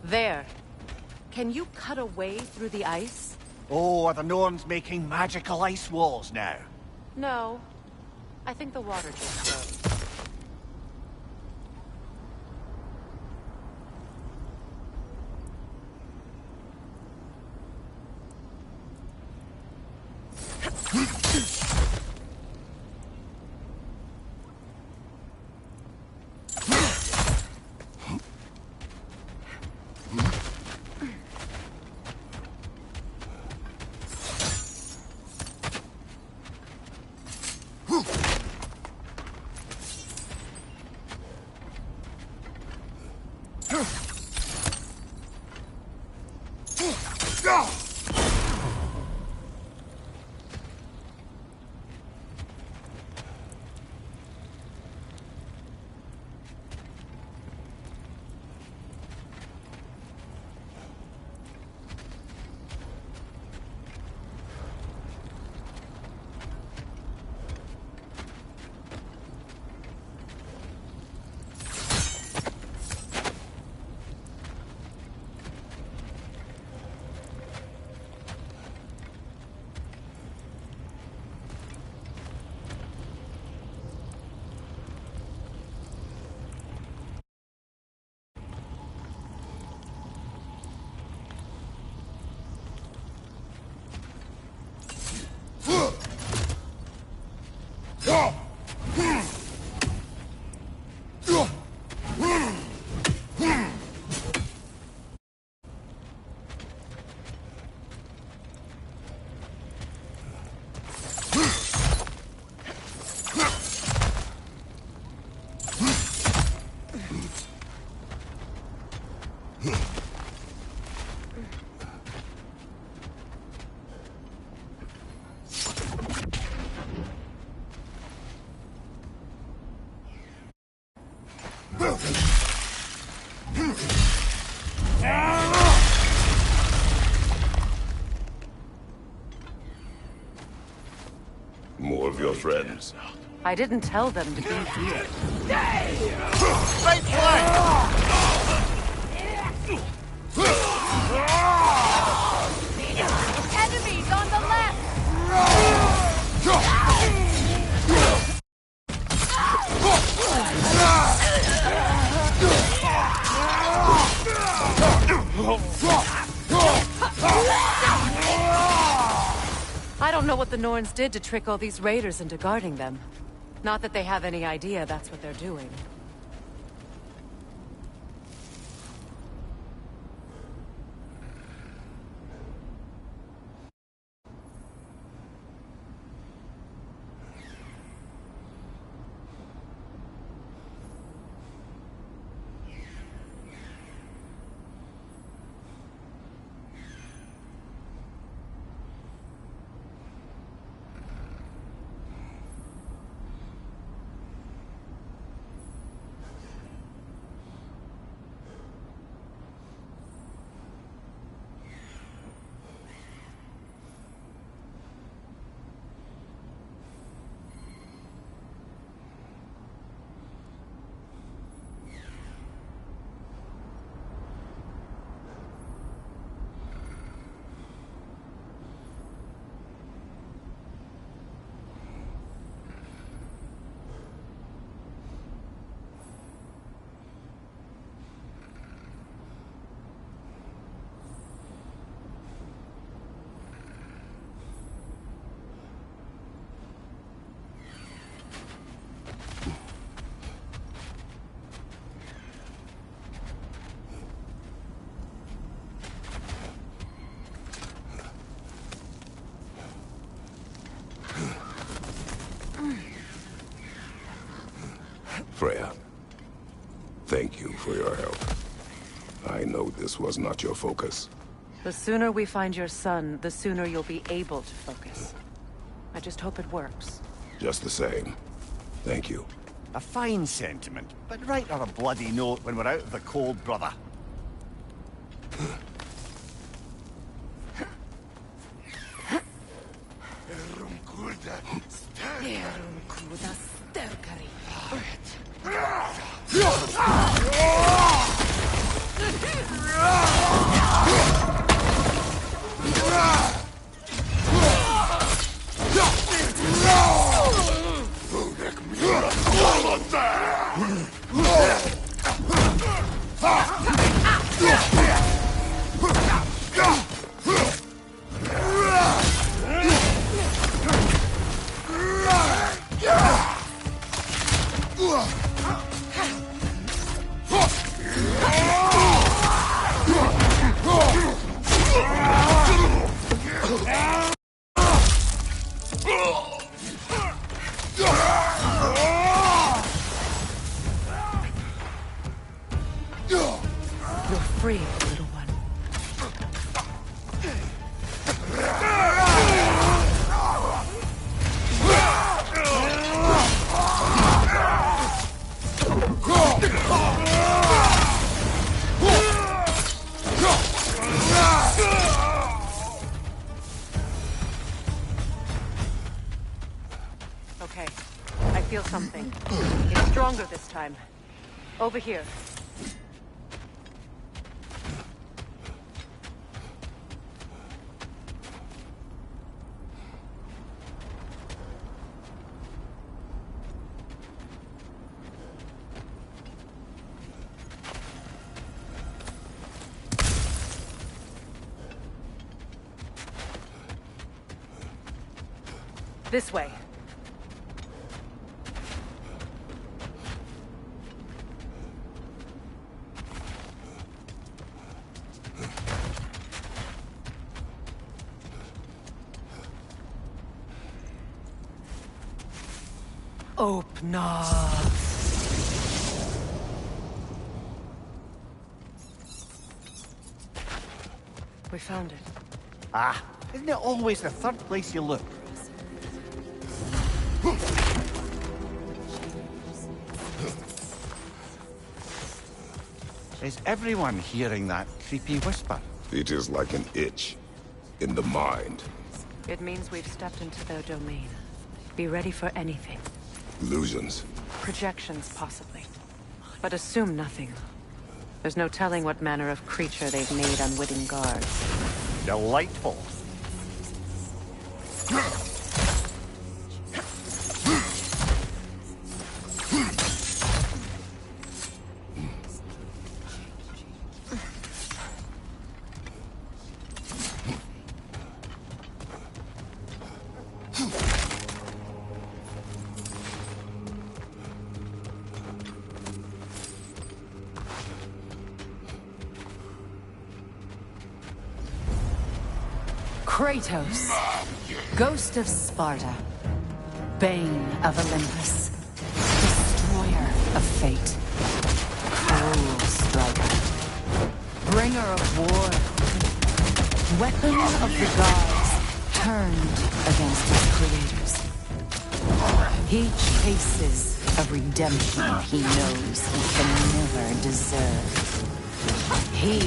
Speaker 8: There. Can you cut a way through the ice?
Speaker 11: Oh, are the Norns making magical ice walls now?
Speaker 8: No. I think the water just froze.
Speaker 7: More of your friends.
Speaker 8: I didn't tell them to be here.
Speaker 11: Right flank!
Speaker 5: Enemies on the left!
Speaker 8: I don't know what the Norns did to trick all these raiders into guarding them. Not that they have any idea that's what they're doing.
Speaker 7: Freya, thank you for your help. I know this was not your focus.
Speaker 8: The sooner we find your son, the sooner you'll be able to focus. I just hope it works.
Speaker 7: Just the same. Thank you.
Speaker 11: A fine sentiment, but write her a bloody note when we're out of the cold, brother.
Speaker 8: You're free, little one. Okay, I feel something. It's stronger this time. Over here. This way. Open up. We found it.
Speaker 11: Ah, isn't it always the third place you look? Is everyone hearing that creepy whisper?
Speaker 7: It is like an itch in the mind.
Speaker 8: It means we've stepped into their domain. Be ready for anything.
Speaker 7: Illusions.
Speaker 8: Projections, possibly. But assume nothing. There's no telling what manner of creature they've made unwitting guards.
Speaker 11: Delightful.
Speaker 13: Kratos, Ghost of Sparta, Bane of Olympus, Destroyer of Fate, Cruel Striker, Bringer of War, Weapon of the Gods, turned against his creators. He chases a redemption he knows he can never deserve. He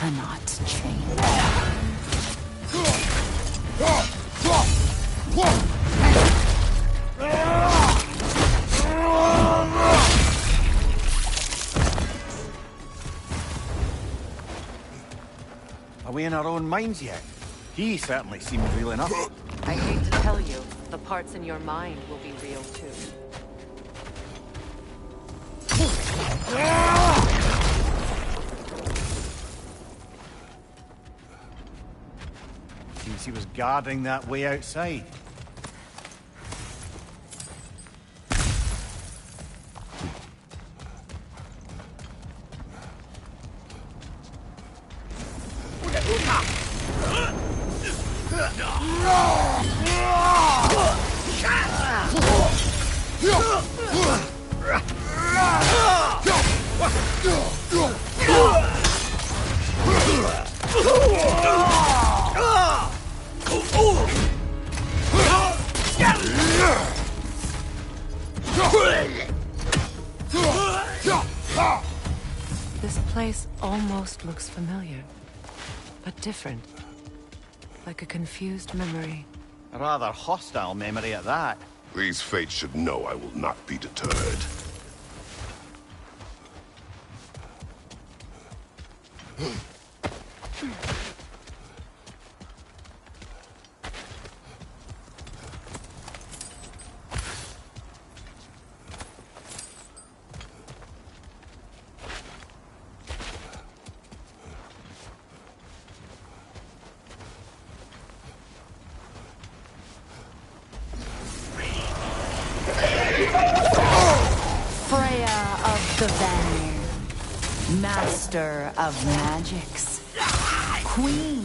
Speaker 13: cannot change.
Speaker 11: Are we in our own minds yet? He certainly seems real enough.
Speaker 8: I hate to tell you, the parts in your mind will be real too.
Speaker 11: Seems he was guarding that way outside.
Speaker 8: ghost looks familiar, but different. Like a confused memory.
Speaker 11: A rather hostile memory at that.
Speaker 7: These fates should know I will not be deterred.
Speaker 13: The Vanir, Master of Magics, Queen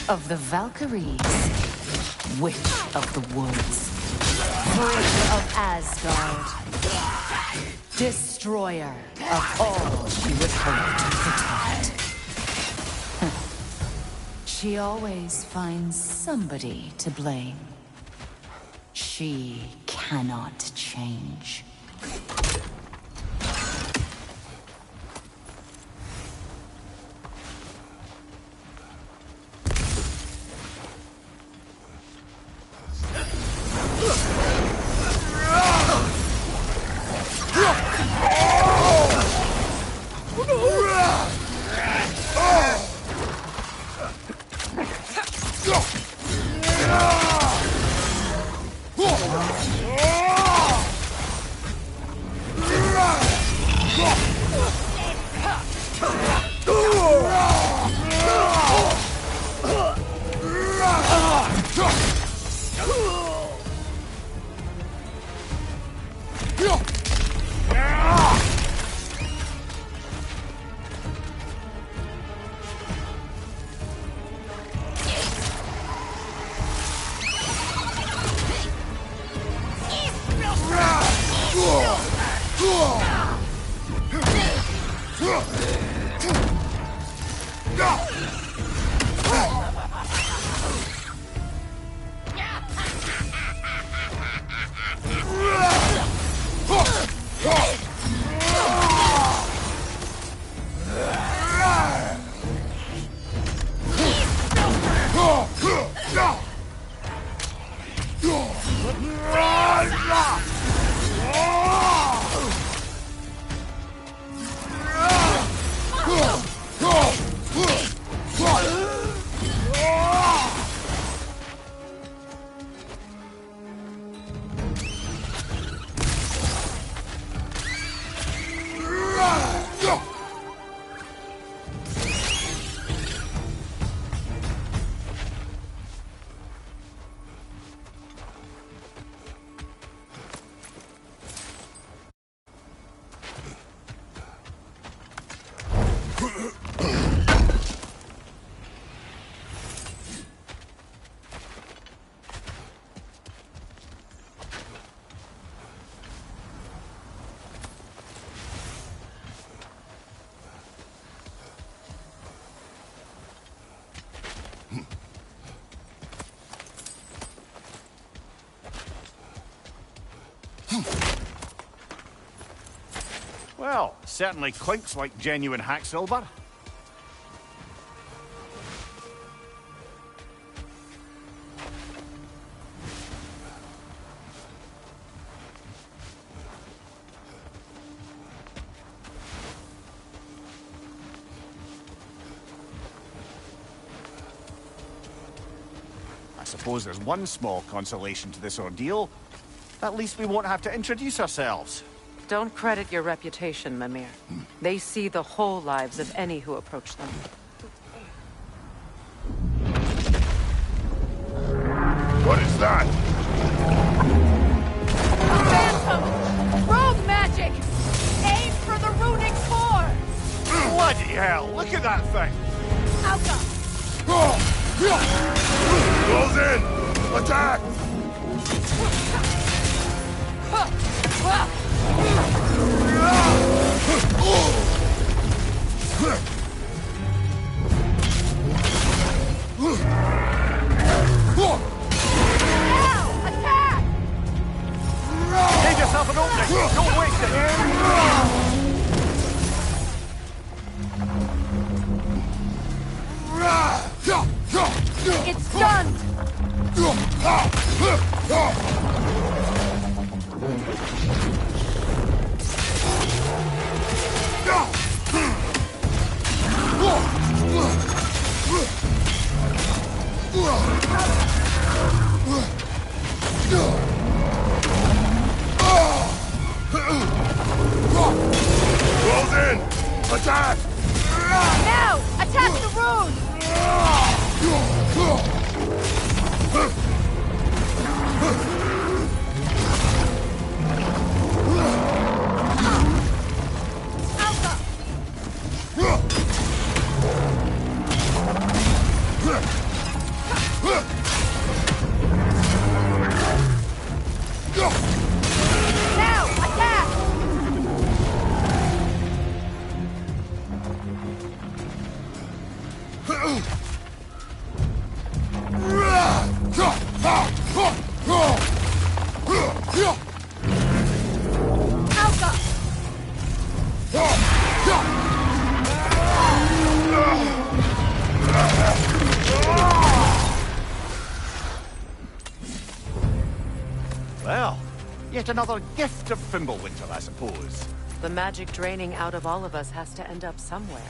Speaker 13: of the Valkyries, Witch of the Woods, Bridge of Asgard, Destroyer of all she would hope to protect. She always finds somebody to blame. She cannot change.
Speaker 11: Well, certainly clinks like genuine hack silver. I suppose there's one small consolation to this ordeal. At least we won't have to introduce ourselves.
Speaker 8: Don't credit your reputation, Mimir. They see the whole lives of any who approach them.
Speaker 7: What is that?
Speaker 5: Phantom! Rogue magic! Aim for the runic core!
Speaker 11: Bloody hell, look at that thing!
Speaker 5: Alka!
Speaker 7: Close in! Attack!
Speaker 11: Give yourself an opening! Don't waste it!
Speaker 5: It's stunned!
Speaker 7: Close in! Attack!
Speaker 5: Now! Attack the rune! Now! Attack! Alpha!
Speaker 11: Well, yet another gift of Fimbulwinter, I suppose.
Speaker 8: The magic draining out of all of us has to end up somewhere.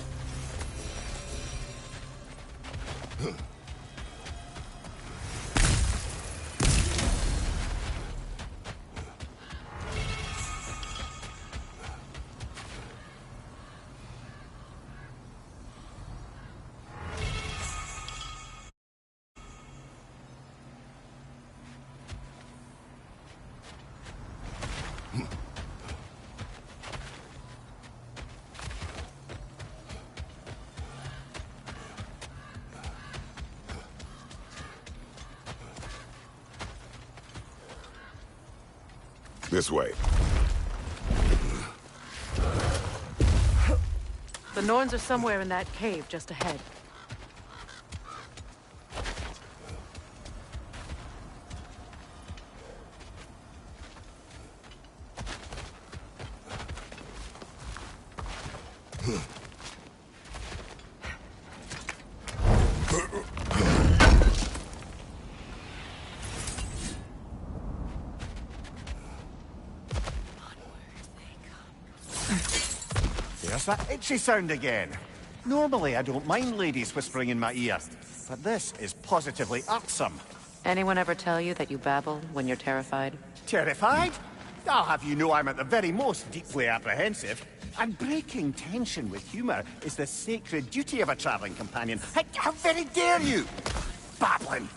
Speaker 7: This way.
Speaker 8: The Norns are somewhere in that cave just ahead.
Speaker 11: There's that itchy sound again. Normally I don't mind ladies whispering in my ear, but this is positively irksome.
Speaker 8: Anyone ever tell you that you babble when you're terrified?
Speaker 11: Terrified? I'll have you know I'm at the very most deeply apprehensive. And breaking tension with humour is the sacred duty of a travelling companion. How very dare you! Babbling!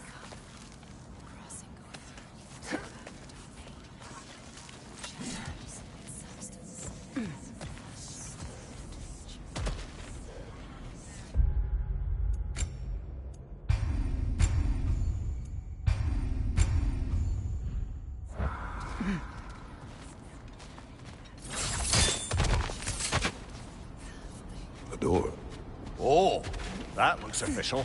Speaker 7: The door.
Speaker 11: Oh, that looks official.